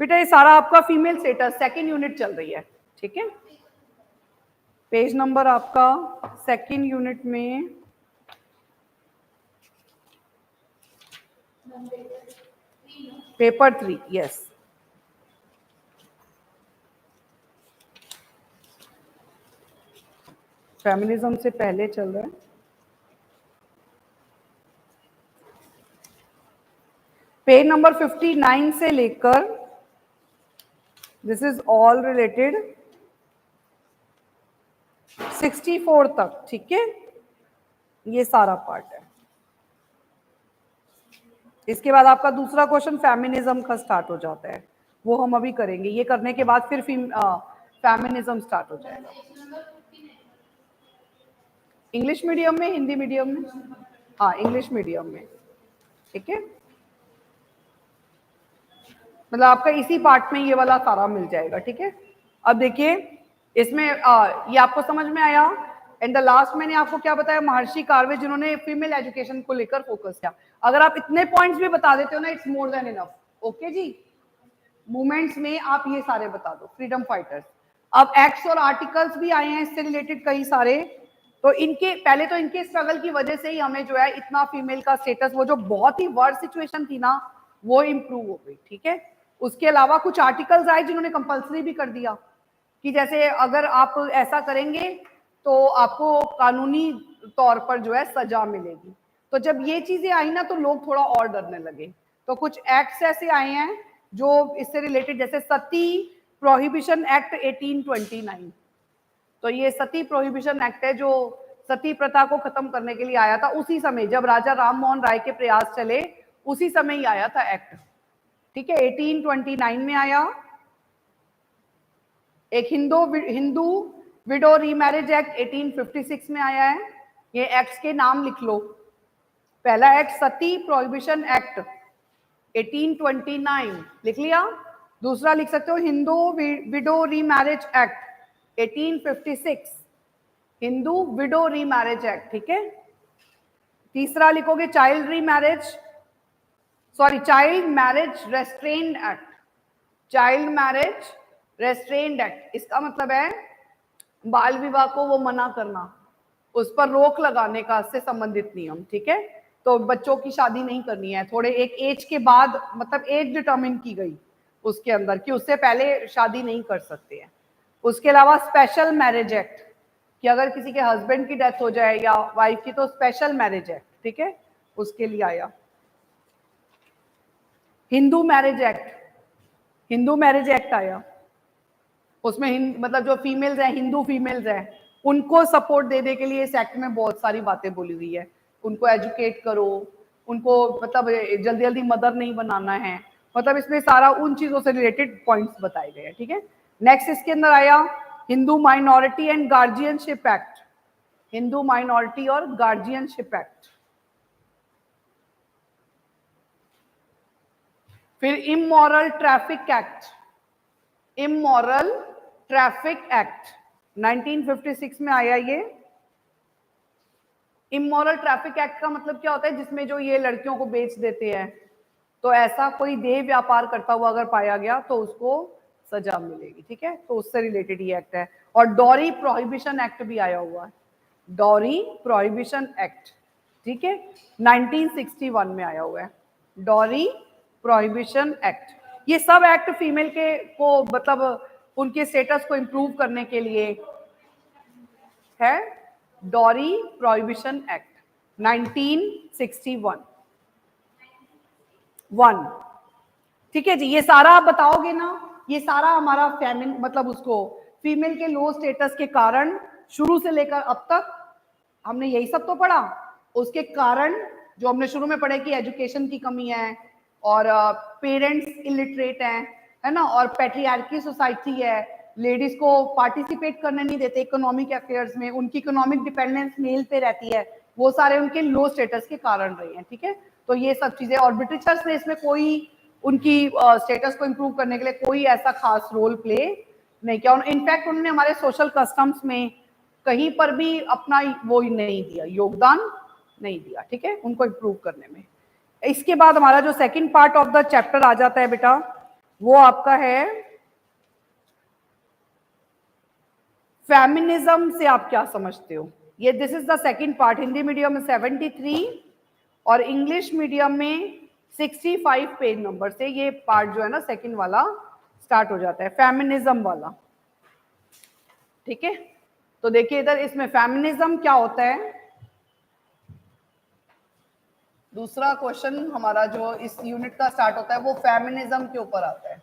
बेटा, ये सारा आपका फीमेल स्टेटस सेकंड यूनिट चल रही है, ठीक है। पेज नंबर आपका सेकंड यूनिट में पेपर 3, यस। फेमिनिज्म से पहले चल रहा है, पेज नंबर 59 से लेकर, दिस इज ऑल रिलेटेड 64 तक, ठीक है, ये सारा पार्ट है। इसके बाद आपका दूसरा क्वेश्चन फेमिनिज्म का स्टार्ट हो जाता है, वो हम अभी करेंगे, ये करने के बाद फिर फेमिनिज्म स्टार्ट हो जाएगा। इंग्लिश मीडियम में, हिंदी मीडियम में, हाँ इंग्लिश मीडियम में, ठीक है। मतलब आपका इसी पार्ट में ये वाला सारा मिल जाएगा, ठीक है। अब देखिए इसमें ये आपको समझ में आया, एंड द लास्ट मैंने आपको क्या बताया, महर्षि कार्वे, जिन्होंने फीमेल एजुकेशन को लेकर फोकस किया। अगर आप इतने पॉइंट्स भी बता देते हो ना, it's more than enough. Okay जी, मूवमेंट्स में आप ये सारे बता दो, फ्रीडम फाइटर्स। अब एक्ट्स और आर्टिकल्स भी आए हैं इससे रिलेटेड कई सारे, तो इनके पहले तो इनके स्ट्रगल की वजह से ही हमें जो है इतना फीमेल का स्टेटस, वो जो बहुत ही वर्स्ट सिचुएशन थी ना, वो इम्प्रूव हो गई। ठीक है, उसके अलावा कुछ आर्टिकल्स आए जिन्होंने कंपल्सरी भी कर दिया कि जैसे अगर आप ऐसा करेंगे तो आपको कानूनी तौर पर जो है सजा मिलेगी। तो जब ये चीजें आई ना तो लोग थोड़ा और डरने लगे। तो कुछ एक्ट्स ऐसे आए हैं जो इससे रिलेटेड, जैसे सती प्रोहिबिशन एक्ट 1829। तो ये सती प्रोहिबिशन एक्ट है जो सती प्रथा को खत्म करने के लिए आया था उसी समय जब राजा राम मोहन राय के प्रयास चले, उसी समय ही आया था एक्ट। ठीक है, 1829 में आया। एक हिंदू विडो रीमैरिज एक्ट 1856 में आया है। ये एक्ट्स के नाम लिख लो। पहला एक्ट सती प्रोहिबिशन एक्ट 1829 लिख लिया। दूसरा लिख सकते हो Hindu widow remarriage act 1856, Hindu widow remarriage act. ठीक है, तीसरा लिखोगे child marriage restraint act, child marriage restraint act. इसका मतलब है बाल विवाह को वो मना करना, उस पर रोक लगाने का से संबंधित नियम। ठीक है, तो बच्चों की शादी नहीं करनी है, थोड़े एक एज के बाद, मतलब एज डिटर्मिन की गई उसके अंदर कि उससे पहले शादी नहीं कर सकते हैं। उसके अलावा स्पेशल मैरिज एक्ट, कि अगर किसी के हस्बैंड की डेथ हो जाए या वाइफ की, तो स्पेशल मैरिज एक्ट, ठीक है, उसके लिए आया। हिंदू मैरिज एक्ट आया। उसमें मतलब जो फीमेल्स हैं, हिंदू फीमेल्स हैं, उनको सपोर्ट देने के लिए इस एक्ट में बहुत सारी बातें बोली हुई है। उनको एजुकेट करो, उनको मतलब जल्दी जल्दी मदर नहीं बनाना है, मतलब इसमें सारा उन चीजों से रिलेटेड पॉइंट्स बताए गए हैं। ठीक है, नेक्स्ट इसके अंदर आया Hindu minority and guardianship act, Hindu minority और गार्जियनशिप एक्ट। फिर immoral traffic act, immoral traffic act 1956 में आया ये। इमोरल ट्रैफिक एक्ट का मतलब क्या होता है, जिसमें जो ये लड़कियों को बेच देते हैं, तो ऐसा कोई देह व्यापार करता हुआ अगर पाया गया तो उसको सजा मिलेगी। ठीक है, तो उससे रिलेटेड ये एक्ट है। और डॉरी प्रोहिबिशन एक्ट भी आया हुआ है, डॉरी प्रोहिबिशन एक्ट। ठीक है, 1961 में आया हुआ है डॉरी प्रोहिबिशन एक्ट। ये सब एक्ट फीमेल के को मतलब उनके स्टेटस को इंप्रूव करने के लिए है। Dowry prohibition act 1961 1। ठीक है जी, ये सारा आप बताओगे ना, ये सारा हमारा फेमिन मतलब उसको फीमेल के लो स्टेटस के कारण शुरू से लेकर अब तक हमने यही सब तो पढ़ा। उसके कारण जो हमने शुरू में पढ़े कि एजुकेशन की कमी है और पेरेंट्स इलिटरेट हैं, है ना, और पैट्रियार्की सोसाइटी है, लेडीज को पार्टिसिपेट करने नहीं देते इकोनॉमिक अफेयर्स में, उनकी इकोनॉमिक डिपेंडेंस मेल पे रहती है, वो सारे उनके लो स्टेटस के कारण रहे हैं। ठीक है, तो ये सब चीजें, और ब्रिटिशर्स ने इसमें कोई उनकी स्टेटस को इंप्रूव करने के लिए कोई ऐसा खास रोल प्ले नहीं किया। इनफैक्ट उन्होंने हमारे सोशल कस्टम्स में कहीं पर भी अपना वो नहीं दिया, योगदान नहीं दिया। ठीक है, उनको इंप्रूव करने में। इसके बाद हमारा जो second part of the chapter आ जाता है बेटा, वो आपका है फेमिनिज्म से आप क्या समझते हो। ये this is the second part. Hindi medium में 73 और इंग्लिश मीडियम में 65 पेज नंबर से ये पार्ट जो है ना सेकंड वाला स्टार्ट हो जाता है, फेमिनिज्म वाला। ठीक है, तो देखिए इधर इसमें फेमिनिज्म क्या होता है। दूसरा क्वेश्चन हमारा जो इस यूनिट का स्टार्ट होता है वो फेमिनिज्म के ऊपर आता है।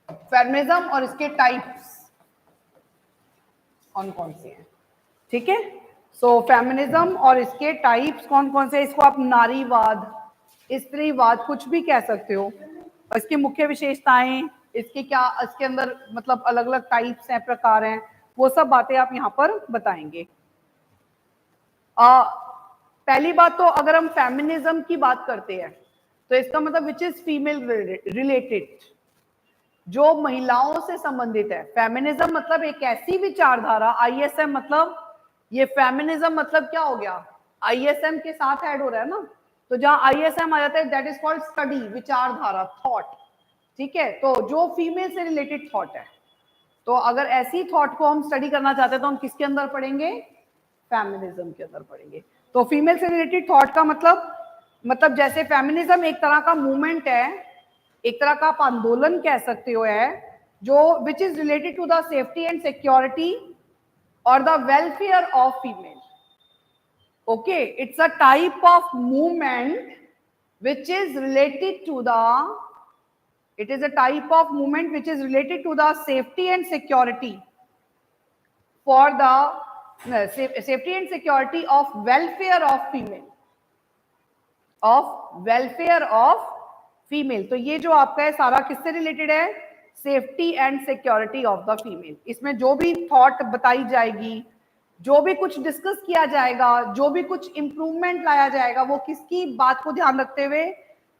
फेमिनिज्म और इसके टाइप्स कौन कौन से हैं। ठीक है, सो फेमिनिज्म और इसके टाइप्स कौन कौन से, इसको आप नारीवाद, स्त्रीवाद कुछ भी कह सकते हो। इसकी मुख्य विशेषताएं, इसके क्या, इसके अंदर मतलब अलग अलग टाइप्स हैं, प्रकार हैं, वो सब बातें आप यहाँ पर बताएंगे। पहली बात तो अगर हम फेमिनिज्म की बात करते हैं तो इसका मतलब विच इज फीमेल रिलेटेड, जो महिलाओं से संबंधित है। फेमिनिज्म मतलब एक ऐसी विचारधारा, आईएसएम मतलब ये फेमिनिज्म मतलब क्या हो गया, आईएसएम के साथ ऐड हो रहा है ना, तो जहां आईएसएम आ जाता है दैट इज कॉल्ड स्टडी, विचारधारा, थॉट, ठीक है। तो जो फीमेल से रिलेटेड थॉट है, तो अगर ऐसी थॉट को हम स्टडी करना चाहते हैं तो हम किसके अंदर पढ़ेंगे, फेमिनिज्म के अंदर पढ़ेंगे। तो फीमेल से रिलेटेड थॉट का मतलब जैसे फेमिनिज्म एक तरह का मूवमेंट है, एक तरह का आप आंदोलन कह सकते हो, है जो which is related to the safety and security और the welfare of female. Okay, it's a type of movement which is related to the, it is a type of movement which is related to the safety and security for the safety and security of welfare of female, of welfare of female. तो ये जो आपका है सारा किससे related है, safety and security of the female. इसमें जो भी थॉट बताई जाएगी, जो भी कुछ डिस्कस किया जाएगा, जो भी कुछ इंप्रूवमेंट लाया जाएगा, वो किसकी बात को ध्यान रखते हुए,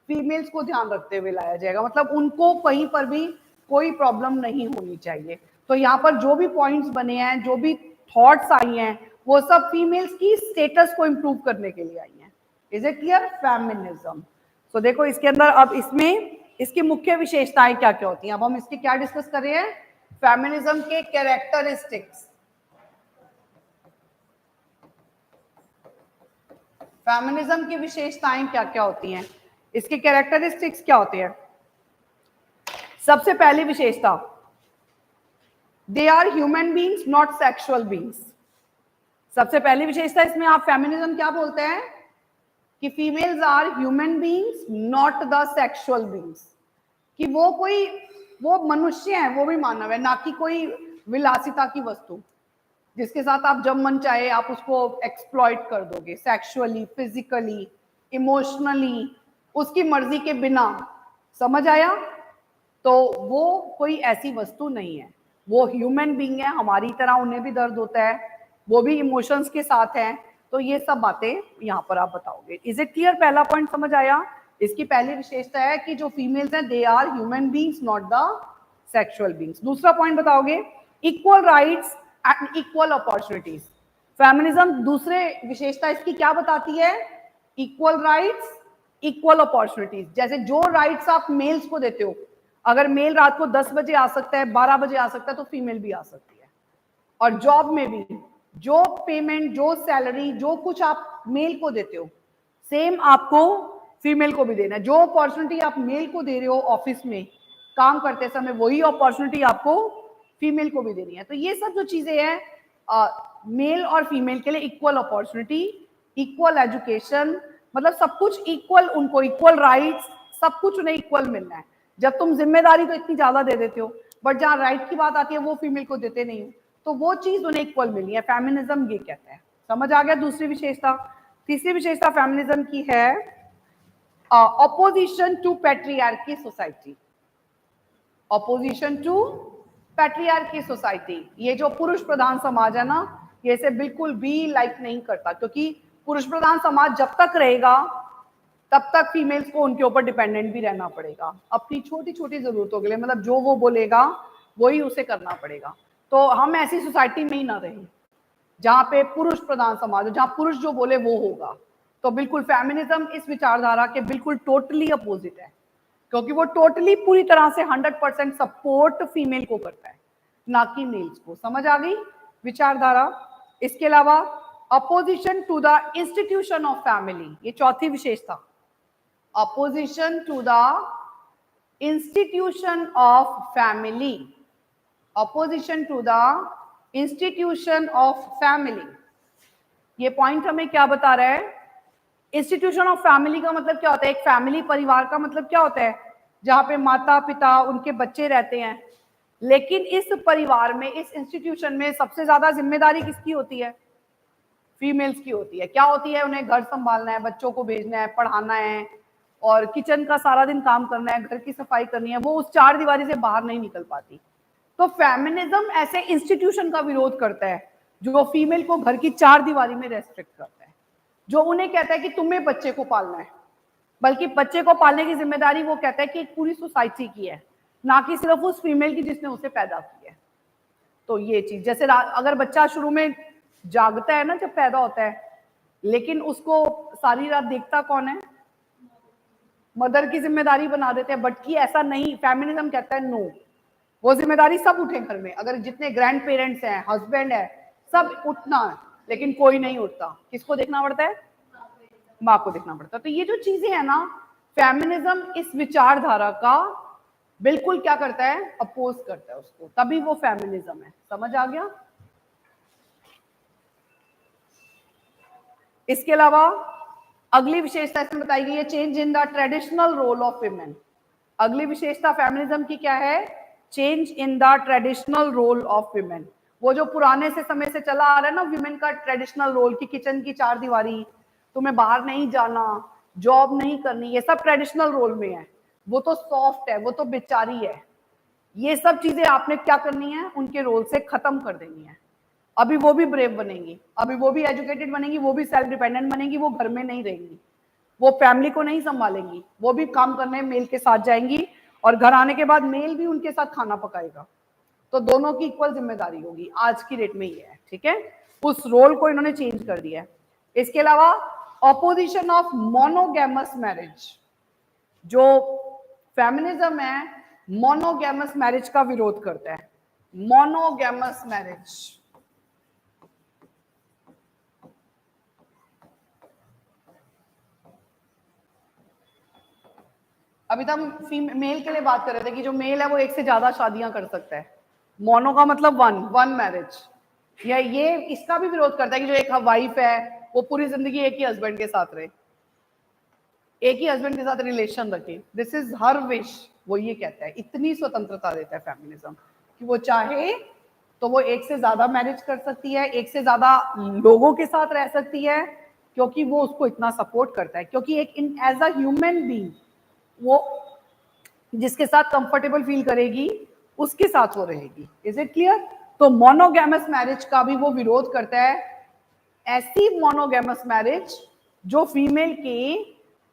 फीमेल्स को ध्यान रखते हुए लाया जाएगा। मतलब उनको कहीं पर भी कोई प्रॉब्लम नहीं होनी चाहिए। तो यहाँ पर जो भी पॉइंट्स बने हैं, जो भी थॉट्स आई हैं, वो सब फीमेल्स की स्टेटस को इंप्रूव करने के लिए आई हैं। Is it clear, feminism. तो देखो इसके अंदर अब इसमें इसकी मुख्य विशेषताएं क्या क्या होती हैं। अब हम इसके क्या डिस्कस कर रहे हैं, फेमिनिज्म के कैरेक्टरिस्टिक्स। फेमिनिज्म की विशेषताएं क्या क्या होती हैं, इसके कैरेक्टरिस्टिक्स क्या होते हैं। सबसे पहली विशेषता, they are human beings not sexual beings. सबसे पहली विशेषता इसमें आप फेमिनिज्म क्या बोलते हैं कि females are human beings not the sexual beings, कि वो मनुष्य हैं, वो भी मानव है, ना कि कोई विलासिता की वस्तु जिसके साथ आप जब मन चाहे आप उसको एक्सप्लॉइट कर दोगे, सेक्सुअली, फिजिकली, इमोशनली, उसकी मर्जी के बिना। समझ आया। तो वो कोई ऐसी वस्तु नहीं है, वो ह्यूमन बीइंग है, हमारी तरह उन्हें भी दर्द होता है, वो भी इमोशंस के साथ हैं। तो ये सब बातें यहाँ पर आप बताओगे। इज इट क्लियर, पहला पॉइंट समझ आया। इसकी पहली विशेषता है कि जो फीमेल्स हैं they are human beings not the sexual beings. दूसरा पॉइंट बताओगे, equal rights and equal opportunities. Feminism दूसरे विशेषता इसकी क्या बताती है, इक्वल राइट्स, इक्वल अपॉर्चुनिटीज। जैसे जो राइट्स आप मेल्स को देते हो, अगर मेल रात को 10 बजे आ सकता है, 12 बजे आ सकता है, तो फीमेल भी आ सकती है। और जॉब में भी जो पेमेंट, जो सैलरी, जो कुछ आप मेल को देते हो, सेम आपको फीमेल को भी देना है। जो अपॉर्चुनिटी आप मेल को दे रहे हो ऑफिस में काम करते समय, वही अपॉर्चुनिटी आपको फीमेल को भी देनी है। तो ये सब जो चीजें हैं, मेल और फीमेल के लिए इक्वल अपॉर्चुनिटी, इक्वल एजुकेशन, मतलब सब कुछ इक्वल, उनको इक्वल राइट्स, सब कुछ उन्हें इक्वल मिलना है। जब तुम जिम्मेदारी तो इतनी ज्यादा दे देते हो, बट जहां राइट की बात आती है वो फीमेल को देते नहीं हो, तो वो चीज उन्हें इक्वल मिलनी है। फेमिनिज्म ये कहता है। समझ आ गया दूसरी विशेषता। तीसरी विशेषता फेमिनिज्म की है opposition to patriarchy society. Opposition to patriarchy society. ये जो पुरुष प्रधान समाज है ना, ये इसे बिल्कुल भी लाइक नहीं करता, क्योंकि पुरुष प्रधान समाज जब तक रहेगा तब तक फीमेल्स को उनके ऊपर डिपेंडेंट भी रहना पड़ेगा अपनी छोटी छोटी जरूरतों के लिए। मतलब जो वो बोलेगा वही उसे करना पड़ेगा। तो हम ऐसी सोसाइटी में ही ना रहें जहां पे पुरुष प्रधान समाज हो, जहां पुरुष जो बोले वो होगा। तो बिल्कुल फेमिनिज्म इस विचारधारा के बिल्कुल टोटली अपोजिट है, क्योंकि वो टोटली पूरी तरह से 100% सपोर्ट फीमेल को करता है, ना कि मेल्स को। समझ आ गई विचारधारा। इसके अलावा opposition to the institution of family, ये चौथी विशेषता। Opposition to the institution of family, opposition to the institution of family. ये पॉइंट हमें क्या बता रहा है, इंस्टीट्यूशन ऑफ फैमिली का मतलब क्या होता है, एक फैमिली, परिवार का मतलब क्या होता है, जहां पे माता पिता उनके बच्चे रहते हैं। लेकिन इस परिवार में, इस इंस्टीट्यूशन में सबसे ज्यादा जिम्मेदारी किसकी होती है, फीमेल्स की होती है। क्या होती है, उन्हें घर संभालना है, बच्चों को भेजना है, पढ़ाना है, और किचन का सारा दिन काम करना है, घर की सफाई करनी है। वो उस चार दीवारी से बाहर नहीं निकल पाती। तो फेमिनिज्म ऐसे इंस्टीट्यूशन का विरोध करता है जो फीमेल को घर की चार दीवारी में रेस्ट्रिक्ट करता है, जो उन्हें कहता है कि तुम्हें बच्चे को पालना है, बल्कि बच्चे को पालने की जिम्मेदारी वो कहता है कि एक पूरी सोसाइटी की है। ना कि सिर्फ उस फीमेल की जिसने उसे पैदा किया है। तो ये चीज, जैसे अगर बच्चा शुरू में जागता है ना जब पैदा होता है, लेकिन उसको सारी रात देखता कौन है? मदर की जिम्मेदारी बना देते हैं, बट कि ऐसा नहीं, फेमिनिज्म कहता है नो, वो जिम्मेदारी सब उठे घर में, अगर जितने ग्रैंड पेरेंट्स हैं, हस्बैंड है, सब उठना है, लेकिन कोई नहीं उठता। किसको देखना पड़ता है? माँ को देखना पड़ता है। तो ये जो चीजें है ना, फेमिनिज्म इस विचारधारा का बिल्कुल क्या करता है? अपोज करता है उसको, तभी वो फेमिनिज्म है। समझ आ गया? इसके अलावा अगली विशेषता इसमें बताई गई है, change in the traditional role of women. अगली विशेषता फेमिनिज्म की क्या है? Change in the traditional role of women. वो जो पुराने से समय से चला आ रहा है ना विमेन का ट्रेडिशनल रोल, की किचन की चार दीवारी, तुम्हें बाहर नहीं जाना, जॉब नहीं करनी, ये सब ट्रेडिशनल रोल में है। वो तो सॉफ्ट है, वो तो बेचारी है। ये सब चीजें आपने क्या करनी है? उनके रोल से खत्म कर देनी है। अभी वो भी ब्रेव बनेंगी, अभी वो भी एजुकेटेड बनेंगी, वो भी सेल्फ डिपेंडेंट बनेंगी, वो घर में नहीं रहेंगी, वो फैमिली को नहीं संभालेंगी, वो भी काम करने मेल के साथ जाएंगी, और घर आने के बाद मेल भी उनके साथ खाना पकाएगा। तो दोनों की इक्वल जिम्मेदारी होगी। आज की डेट में ये है, ठीक है? उस रोल को इन्होंने चेंज कर दिया है। इसके अलावा ऑपोजिशन ऑफ मोनोगैमस मैरिज, जो फेमिनिज्म है मोनोगैमस मैरिज का विरोध करता है। मोनोगैमस मैरिज, अभी तक हम मेल के लिए बात कर रहे थे कि जो मेल है वो एक से ज्यादा शादियां कर सकता है। मोनो का मतलब वन मैरिज। या ये इसका भी विरोध करता है कि जो एक वाइफ है वो पूरी जिंदगी एक ही हस्बैंड के साथ रहे, एक ही हस्बैंड के साथ रिलेशन रखे। This is her wish. वो ये कहता है, इतनी स्वतंत्रता देता है फेमिनिज्म कि वो चाहे तो वो एक से ज्यादा मैरिज कर सकती है, एक से ज्यादा लोगों के साथ रह सकती है, क्योंकि वो उसको इतना सपोर्ट करता है। क्योंकि एक इन एज अ ह्यूमन बीइंग वो जिसके साथ कंफर्टेबल फील करेगी उसके साथ वो रहेगी। Is it clear? तो मोनोगैमस मैरिज का भी वो विरोध करता है। ऐसी मोनोगैमस मैरिज जो फीमेल के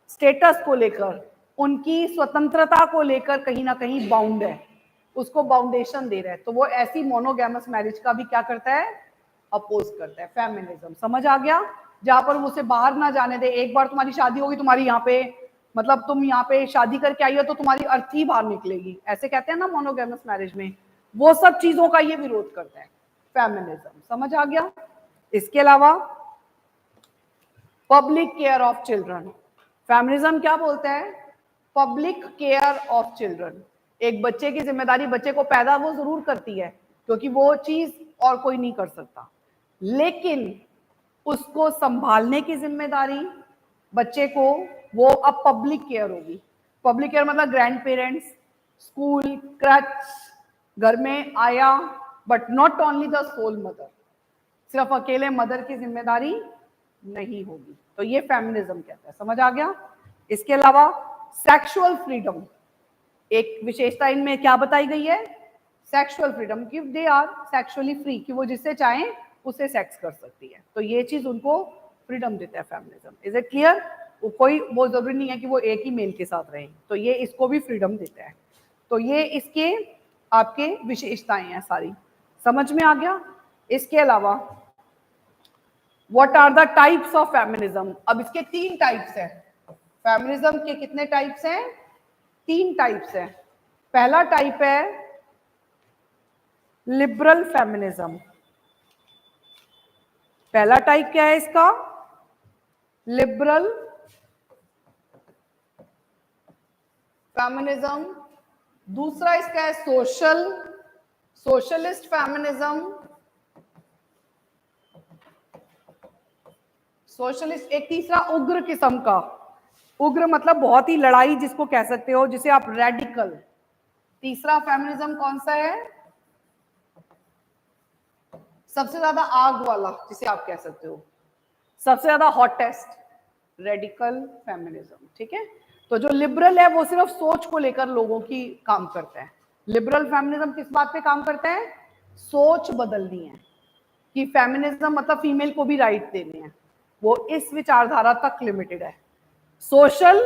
स्टेटस को लेकर, उनकी स्वतंत्रता को लेकर कहीं ना कहीं बाउंड है, उसको बाउंडेशन दे रहा है, तो वो ऐसी मोनोगैमस मैरिज का भी क्या करता है? अपोज करता है। फेमिनिज्म समझ आ गया? जहां पर वो उसे बाहर ना जाने दे। एक बार तुम्हारी शादी होगी, तुम्हारी यहाँ पे मतलब तुम यहाँ पे शादी करके आई हो तो तुम्हारी अर्थी बाहर निकलेगी, ऐसे कहते हैं ना मोनोगैमस मैरिज में। वो सब चीजों का ये विरोध करता है फेमिनिज्म। समझ आ गया? इसके अलावा public care of children, feminism क्या बोलता है? Public care of children. एक बच्चे की जिम्मेदारी, बच्चे को पैदा वो जरूर करती है क्योंकि वो चीज और कोई नहीं कर सकता, लेकिन उसको संभालने की जिम्मेदारी बच्चे को वो अब पब्लिक केयर होगी। पब्लिक केयर मतलब ग्रैंड पेरेंट्स, स्कूल, क्रच, घर में आया, but not only the sole mother, सिर्फ अकेले मदर की जिम्मेदारी नहीं होगी। तो ये फेमिनिज्म कहता है। समझ आ गया? इसके अलावा सेक्सुअल फ्रीडम, एक विशेषता इनमें क्या बताई गई है? सेक्सुअल फ्रीडम, कि दे आर सेक्सुअली फ्री, कि वो जिससे चाहें उससे सेक्स कर सकती है। तो ये चीज उनको फ्रीडम देता है फेमिनिज्म। Is it clear? वो जरूरी नहीं है कि वो एक ही मेल के साथ रहें, तो ये इसको भी फ्रीडम देता है। तो ये इसके आपके विशेषताएं हैं सारी। समझ में आ गया? इसके अलावा what are the types of feminism? अब इसके 3 टाइप्स हैं। फेमिनिज्म के कितने टाइप्स हैं? 3 टाइप्स हैं। पहला टाइप है लिबरल फेमिनिज्म। पहला टाइप क्या है इसका? Liberal feminism. दूसरा इसका है सोशलिस्ट फेमिनिज्म। सोशलिस्ट। एक तीसरा उग्र किस्म का, उग्र मतलब बहुत ही लड़ाई जिसको कह सकते हो, जिसे आप रेडिकल। तीसरा फेमिनिज्म कौन सा है? सबसे ज्यादा आग वाला, जिसे आप कह सकते हो सबसे ज्यादा हॉटेस्ट, रेडिकल फेमिनिज्म। ठीक है? तो जो लिबरल है वो सिर्फ सोच को लेकर लोगों की काम करता है। लिबरल फेमिनिज्म किस बात पे काम करता है? सोच बदलनी है, कि फेमिनिज्म मतलब फीमेल को भी राइट देने हैं, वो इस विचारधारा तक लिमिटेड है। सोशल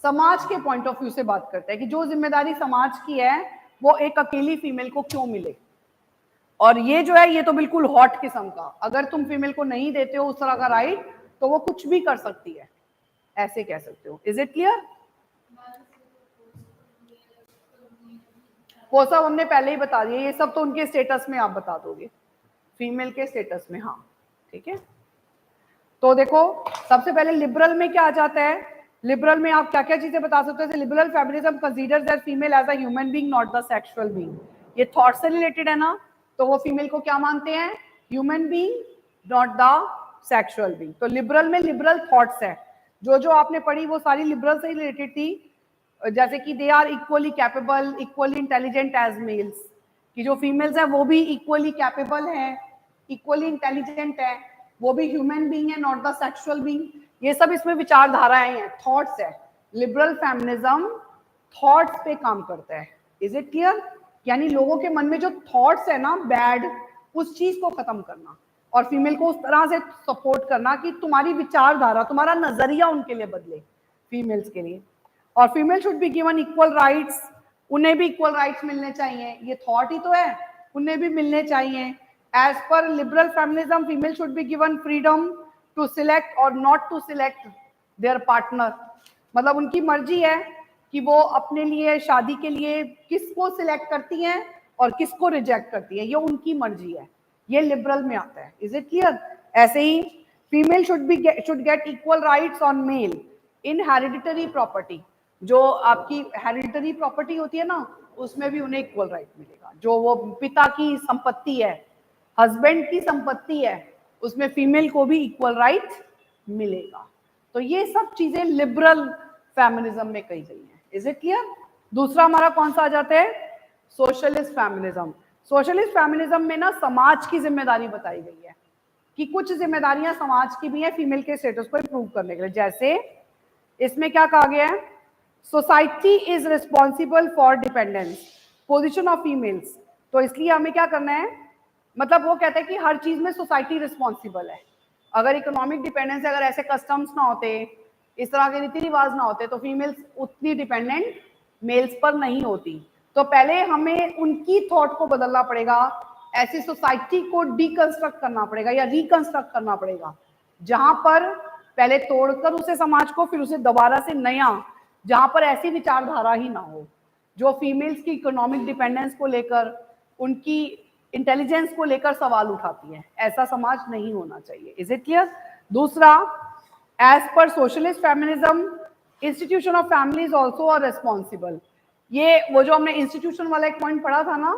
समाज के पॉइंट ऑफ व्यू से बात करता है कि जो जिम्मेदारी समाज की है वो एक अकेली फीमेल को क्यों मिले। और ये जो है ये तो बिल्कुल हॉट किस्म का, अगर तुम फीमेल को नहीं देते हो उस तरह का राइट तो वो कुछ भी कर सकती है, ऐसे कह सकते हो। Is it clear? वो सब हमने पहले ही बता दिया, ये सब तो उनके स्टेटस में आप बता दोगे, फीमेल के स्टेटस में। हाँ ठीक है। तो देखो सबसे पहले लिबरल में क्या आ जाता है, लिबरल में आप क्या क्या चीजें बता सकते हो। Liberal feminism considers that female as a human being not the sexual being. ये थॉट से रिलेटेड है ना, तो वो फीमेल को क्या मानते हैं, human being not the sexual being. तो लिबरल में लिबरल थॉट्स है, जो जो आपने पढ़ी वो सारी लिबरल से ही रिलेटेड थी। जैसे कि they are equally capable equally intelligent as males, कि जो फीमेल्स हैं वो भी इक्वली कैपेबल हैं इक्वली इंटेलिजेंट है, वो भी ह्यूमन बीइंग है नॉट द सेक्सुअल बीइंग। ये सब इसमें विचारधाराएं हैं, थॉट्स है। लिबरल फेमिनिज्म थॉट्स पे काम करता है। Is it clear? यानी लोगों के मन में जो थॉट्स है ना बैड, उस चीज को खत्म करना और फीमेल को उस तरह से सपोर्ट करना कि तुम्हारी विचारधारा तुम्हारा नजरिया उनके लिए बदले, फीमेल्स के लिए। और female should be given equal rights, उन्हें भी इक्वल राइट्स मिलने चाहिए, ये थॉट ही तो है, उन्हें भी मिलने चाहिए। As per liberal feminism female should be given freedom to select और not to select their partner, मतलब उनकी मर्जी है कि वो अपने लिए शादी के लिए किसको सिलेक्ट करती हैं और किसको रिजेक्ट करती है, ये उनकी मर्जी है, ये लिबरल में आता है। Is it clear? ऐसे ही female should get equal rights on male in hereditary property, जो आपकी हेरिडिटरी प्रॉपर्टी होती है ना उसमें भी उन्हें इक्वल राइट मिलेगा। जो वो पिता की संपत्ति है, हस्बैंड की संपत्ति है, उसमें फीमेल को भी इक्वल राइट मिलेगा। तो ये सब चीजें लिबरल फेमिनिज्म में कही गई हैं। Is it clear? दूसरा हमारा कौन सा आ जाता है, सोशलिस्ट फेमिनिज्म। सोशलिस्ट फेमिनिज्म में ना समाज की जिम्मेदारी बताई गई है कि कुछ जिम्मेदारियां समाज की भी है फीमेल के स्टेटस को इंप्रूव करने के लिए। जैसे इसमें क्या कहा गया है, society is responsible for dependence position of females. तो इसलिए हमें क्या करना है, मतलब वो कहते हैं कि हर चीज में सोसाइटी रिस्पॉन्सिबल है। अगर इकोनॉमिक डिपेंडेंस, अगर ऐसे कस्टम्स ना होते, इस तरह के रीति रिवाज ना होते, तो फीमेल्स उतनी डिपेंडेंट मेल्स पर नहीं होती। तो पहले हमें उनकी थॉट को बदलना पड़ेगा, ऐसी सोसाइटी को डीकंस्ट्रक्ट करना पड़ेगा या रिकंस्ट्रक्ट करना पड़ेगा, जहां पर पहले तोड़कर उसे समाज को, फिर उसे दोबारा से नया, जहां पर ऐसी विचारधारा ही ना हो जो फीमेल्स की इकोनॉमिक डिपेंडेंस को लेकर, उनकी इंटेलिजेंस को लेकर सवाल उठाती है। ऐसा समाज नहीं होना चाहिए। Is it clear? दूसरा, as per socialist feminism institution of family is also are responsible. ये वो जो हमने इंस्टीट्यूशन वाला एक पॉइंट पढ़ा था ना,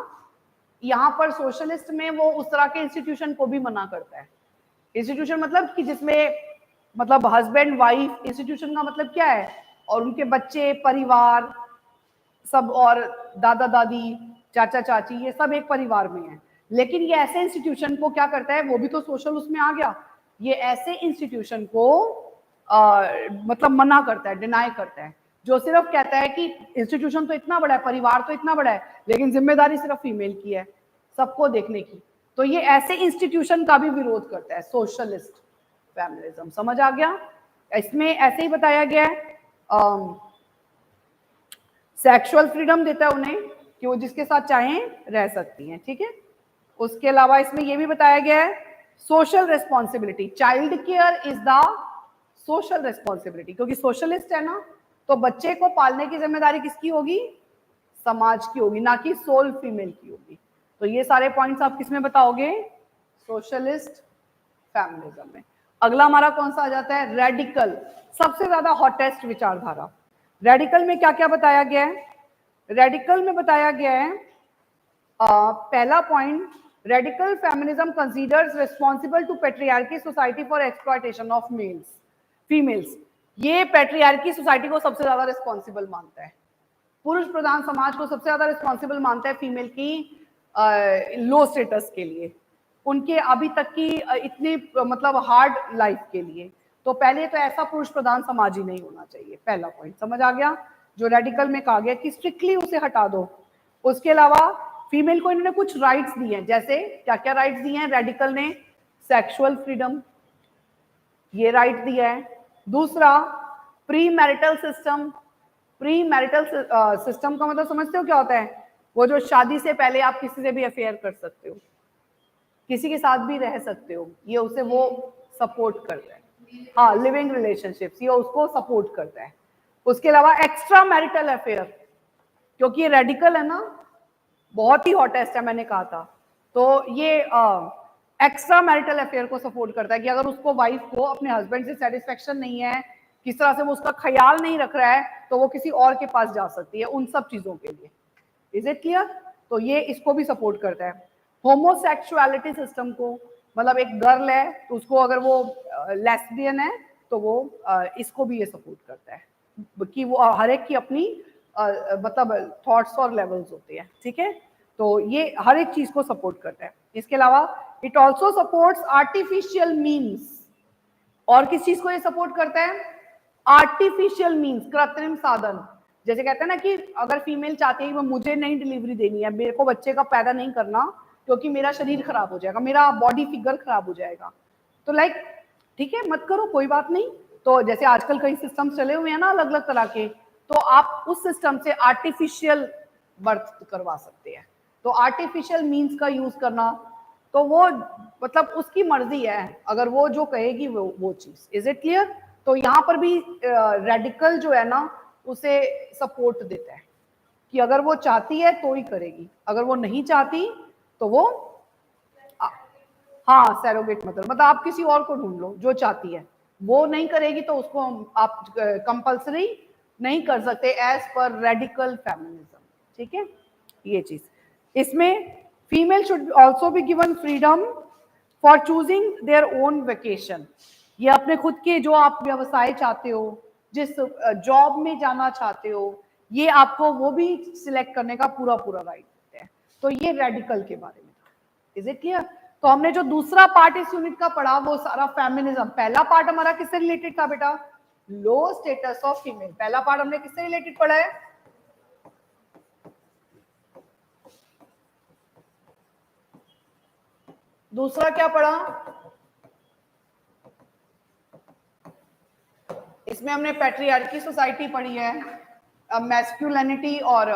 यहाँ पर सोशलिस्ट में वो उस तरह के इंस्टीट्यूशन को भी मना करता है। इंस्टीट्यूशन मतलब कि जिसमें मतलब हस्बैंड वाइफ, इंस्टीट्यूशन का मतलब क्या है, और उनके बच्चे, परिवार सब, और दादा दादी, चाचा चाची, ये सब एक परिवार में है। लेकिन ये ऐसे इंस्टीट्यूशन को क्या करता है, वो भी तो सोशल उसमें आ गया, ये ऐसे इंस्टीट्यूशन को मतलब मना करता है, डिनाई करता है, जो सिर्फ कहता है कि इंस्टीट्यूशन तो इतना बड़ा है, परिवार तो इतना बड़ा है, लेकिन जिम्मेदारी सिर्फ फीमेल की है सबको देखने की। तो ये ऐसे इंस्टीट्यूशन का भी विरोध करता है सोशलिस्ट फेमिनिज्म। समझ आ गया? इसमें ऐसे ही बताया गया है, सेक्सुअल फ्रीडम देता है उन्हें कि वो जिसके साथ चाहें रह सकती हैं, ठीक है। उसके अलावा इसमें यह भी बताया गया है social responsibility, child care is the social responsibility, क्योंकि सोशलिस्ट है ना, तो बच्चे को पालने की जिम्मेदारी किसकी होगी, समाज की होगी, ना कि सोल फीमेल की होगी। तो ये सारे पॉइंट्स आप किसमें बताओगे, सोशलिस्ट फेमिनिज्म में। अगला हमारा कौन सा आ जाता है, रेडिकल, सबसे ज्यादा हॉटेस्ट विचारधारा। रेडिकल में क्या क्या बताया गया है, रेडिकल में बताया गया है पहला point, radical feminism considers responsible to patriarchy society for exploitation of males females. ये पेट्रियार्की सोसाइटी को सबसे ज्यादा रिस्पॉन्सिबल मानता है, पुरुष प्रधान समाज को सबसे ज्यादा रिस्पॉन्सिबल मानता है फीमेल की लो स्टेटस के लिए, उनके अभी तक की इतनी मतलब हार्ड लाइफ के लिए। तो पहले तो ऐसा पुरुष प्रधान समाज ही नहीं होना चाहिए, पहला पॉइंट समझ आ गया, जो रेडिकल में कहा गया कि स्ट्रिक्टली उसे हटा दो। उसके अलावा फीमेल को इन्होंने कुछ राइट्स दिए हैं, जैसे क्या क्या राइट्स दिए हैं रेडिकल ने, सेक्सुअल फ्रीडम, ये राइट दिया है। दूसरा, pre marital system, pre marital system का मतलब समझते हो क्या होता है? वो जो शादी से पहले आप किसी से भी अफेयर कर सकते हो, किसी के साथ भी रह सकते हो, ये उसे वो सपोर्ट करता है। हाँ, लिविंग रिलेशनशिप्स, ये उसको सपोर्ट करता है। उसके अलावा एक्स्ट्रा मैरिटल अफेयर, क्योंकि ये रेडिकल है ना, बहुत ही हॉटेस्ट है, मैंने कहा था, तो ये एक्स्ट्रा मैरिटल अफेयर को सपोर्ट करता है कि अगर उसको वाइफ को अपने हस्बैंड से सेटिस्फेक्शन नहीं है, किस तरह से वो उसका ख्याल नहीं रख रहा है, तो वो किसी और के पास जा सकती है उन सब चीजों के लिए। Is it clear? तो ये इसको भी सपोर्ट करता है। होमोसेक्सुअलिटी सिस्टम को, मतलब एक गर्ल है तो उसको अगर वो लेस्बियन है तो वो इसको भी ये सपोर्ट करता है कि वो हर एक की अपनी मतलब थॉट्स और लेवल्स होते हैं, ठीक है? तो ये हर एक चीज को सपोर्ट करता है। इसके अलावा it also supports artificial means. और किस चीज को ये सपोर्ट करता है? आर्टिफिशियल मीन्स, कृत्रिम साधन। जैसे कहते हैं ना कि अगर फीमेल चाहती है कि मुझे नहीं डिलीवरी देनी है, मेरे को बच्चे का पैदा नहीं करना क्योंकि मेरा शरीर खराब हो जाएगा, मेरा बॉडी फिगर खराब हो जाएगा, तो लाइक ठीक है, मत करो, कोई बात नहीं। तो जैसे आजकल कई सिस्टम चले हुए हैं ना अलग अलग तरह के, तो आप उस सिस्टम से आर्टिफिशियल बर्थ करवा सकते हैं। तो आर्टिफिशियल मीन्स का यूज करना, तो वो मतलब उसकी मर्जी है, अगर वो जो कहेगी वो चीज। Is it clear? तो यहाँ पर भी रेडिकल जो है ना उसे सपोर्ट देता है कि अगर वो चाहती है तो ही करेगी, अगर वो नहीं चाहती तो वो हाँ, सैरोगेट मतलब आप किसी और को ढूंढ लो जो चाहती है, वो नहीं करेगी तो उसको आप कंपल्सरी नहीं कर सकते एज पर रेडिकल फेमिनिज्म, ठीक है? ये चीज इसमें female should also be given freedom for choosing their own vacation. ये अपने खुद के जो आप व्यवसाय चाहते हो, जिस जॉब में जाना चाहते हो, ये आपको वो भी सिलेक्ट करने का पूरा पूरा राइट है। तो ये रेडिकल के बारे में था। Is it clear? तो हमने जो दूसरा पार्ट इस यूनिट का पढ़ा वो सारा फेमिनिज्म। पहला पार्ट हमारा किससे रिलेटेड था बेटा? लो स्टेटस ऑफ फीमेल। पहला पार्ट हमने किससे रिलेटेड पढ़ा है? दूसरा क्या पढ़ा? इसमें हमने पैट्रियार्की सोसाइटी पढ़ी है, मैस्कुलिनिटी और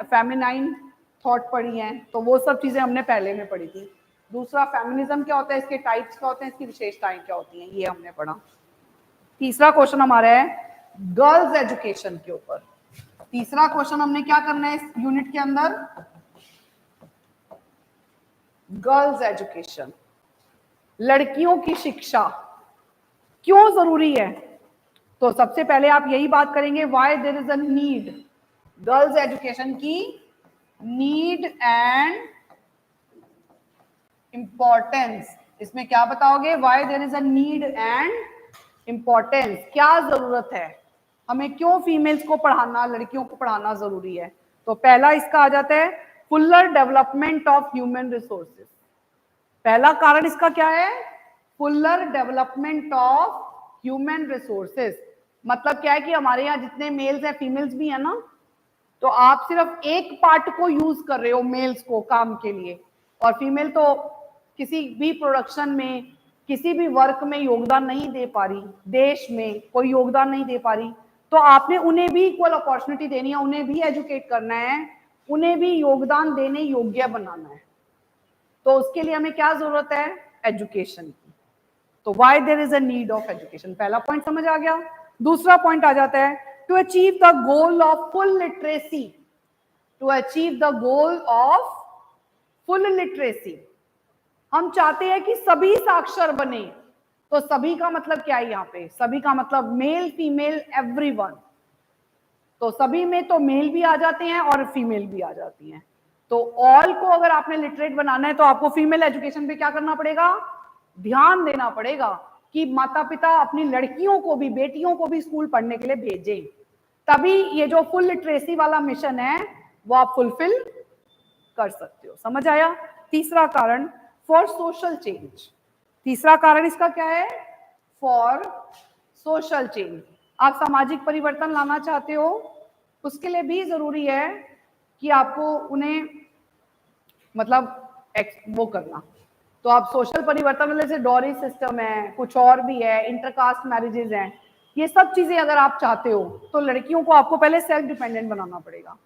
फेमिनाइन थॉट पढ़ी है, तो वो सब चीजें हमने पहले में पढ़ी थी। दूसरा फेमिनिज्म क्या होता है, इसके टाइप्स क्या होते हैं, इसकी विशेषताएं क्या होती हैं, ये हमने पढ़ा। तीसरा क्वेश्चन हमारा है गर्ल्स एजुकेशन के ऊपर। तीसरा क्वेश्चन हमने क्या करना है इस यूनिट के अंदर? गर्ल्स एजुकेशन, लड़कियों की शिक्षा क्यों जरूरी है। तो सबसे पहले आप यही बात करेंगे, why there is a need, girls education की नीड एंड इंपॉर्टेंस। इसमें क्या बताओगे? Why there is a need and importance, क्या जरूरत है, हमें क्यों फीमेल्स को पढ़ाना, लड़कियों को पढ़ाना जरूरी है। तो पहला इसका आ जाता है Fuller development of human resources. पहला कारण इसका क्या है? Fuller development of human resources. मतलब क्या है कि हमारे यहाँ जितने मेल्स हैं, फीमेल्स भी है ना, तो आप सिर्फ एक पार्ट को यूज कर रहे हो मेल्स को काम के लिए, और फीमेल तो किसी भी प्रोडक्शन में, किसी भी वर्क में योगदान नहीं दे पा रही, देश में कोई योगदान नहीं दे पा रही, तो आपने उन्हें भी इक्वल अपॉर्चुनिटी देनी है, उन्हें भी एजुकेट करना है, उन्हें भी योगदान देने योग्य बनाना है। तो उसके लिए हमें क्या जरूरत है? एजुकेशन की। तो why there is a need of education, पहला पॉइंट समझ आ गया। दूसरा पॉइंट आ जाता है to achieve the goal of full literacy. To achieve the goal of full literacy, हम चाहते हैं कि सभी साक्षर बने। तो सभी का मतलब क्या है यहाँ पे? सभी का मतलब मेल फीमेल एवरीवन। तो सभी में तो मेल भी आ जाते हैं और फीमेल भी आ जाती हैं। तो ऑल को अगर आपने लिटरेट बनाना है तो आपको फीमेल एजुकेशन पे क्या करना पड़ेगा? ध्यान देना पड़ेगा कि माता पिता अपनी लड़कियों को भी, बेटियों को भी स्कूल पढ़ने के लिए भेजें, तभी ये जो फुल लिटरेसी वाला मिशन है वो आप फुलफिल कर सकते हो। समझ आया? तीसरा कारण फॉर सोशल चेंज। तीसरा कारण इसका क्या है? For social change. आप सामाजिक परिवर्तन लाना चाहते हो, उसके लिए भी जरूरी है कि आपको उन्हें मतलब वो करना। तो आप सोशल परिवर्तन में जैसे डॉरी सिस्टम है, कुछ और भी है, इंटरकास्ट मैरिजेज हैं, ये सब चीजें अगर आप चाहते हो तो लड़कियों को आपको पहले सेल्फ डिपेंडेंट बनाना पड़ेगा,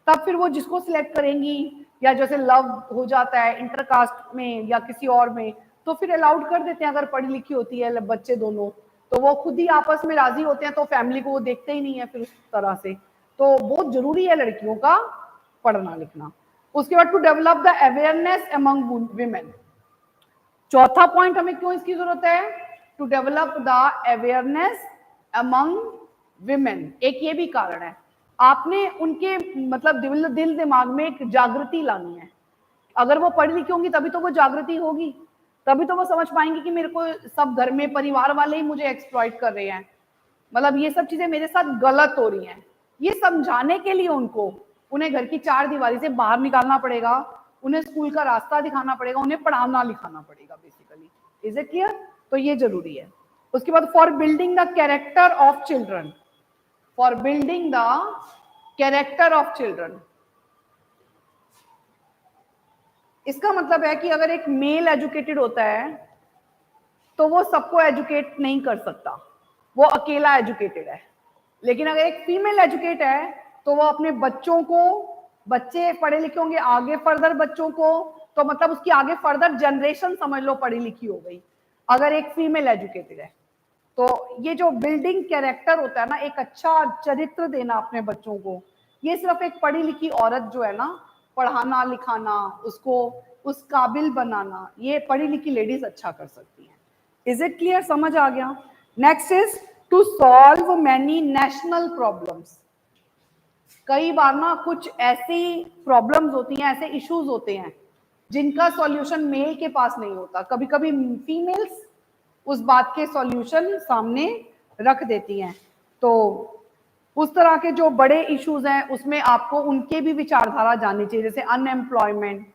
तब फिर वो जिसको सिलेक्ट करेंगी, या जैसे लव हो जाता है इंटरकास्ट में या किसी और में, तो फिर अलाउड कर देते हैं अगर पढ़ी लिखी होती है बच्चे दोनों, तो वो खुद ही आपस में राजी होते हैं, तो फैमिली को वो देखते ही नहीं है फिर उस तरह से। तो बहुत जरूरी है लड़कियों का पढ़ना लिखना। उसके बाद to develop the awareness among women. चौथा पॉइंट हमें क्यों इसकी जरूरत है, to develop the awareness among women. एक ये भी कारण है, आपने उनके मतलब दिल दिमाग में एक जागृति लानी है। अगर वो पढ़ी लिखी होंगी तभी तो वो जागृति होगी, तभी तो वो समझ पाएंगे कि मेरे को सब घर में परिवार वाले ही मुझे एक्सप्लॉइट कर रहे हैं, मतलब ये सब चीजें मेरे साथ गलत हो रही हैं। ये समझाने के लिए उन्हें घर की चार दीवारी से बाहर निकालना पड़ेगा, उन्हें स्कूल का रास्ता दिखाना पड़ेगा, उन्हें पढ़ाना लिखाना पड़ेगा बेसिकली। Is it clear? तो ये जरूरी है। उसके बाद for building the character of children, for building the character of children, इसका मतलब है कि अगर एक मेल एजुकेटेड होता है तो वो सबको एजुकेट नहीं कर सकता, वो अकेला एजुकेटेड है। लेकिन अगर एक फीमेल एजुकेट है तो वो अपने बच्चों को, बच्चे पढ़े लिखे होंगे आगे फर्दर बच्चों को, तो मतलब उसकी आगे फर्दर जनरेशन समझ लो पढ़ी लिखी हो गई अगर एक फीमेल एजुकेटेड है। तो ये जो बिल्डिंग कैरेक्टर होता है ना, एक अच्छा चरित्र देना अपने बच्चों को, ये सिर्फ एक पढ़ी लिखी औरत जो है ना, पढ़ाना लिखाना, उसको उस काबिल बनाना, ये पढ़ी लिखी लेडीज अच्छा कर सकती हैं। Is it clear? समझ आ गया? Next is to solve many national problems. कई बार ना कुछ ऐसी प्रॉब्लम्स होती हैं, ऐसे इश्यूज होते हैं जिनका सॉल्यूशन मेल के पास नहीं होता, कभी कभी फीमेल्स उस बात के सॉल्यूशन सामने रख देती हैं। तो उस तरह के जो बड़े इश्यूज हैं उसमें आपको उनके भी विचारधारा जाननी चाहिए, जैसे अनएम्प्लॉयमेंट,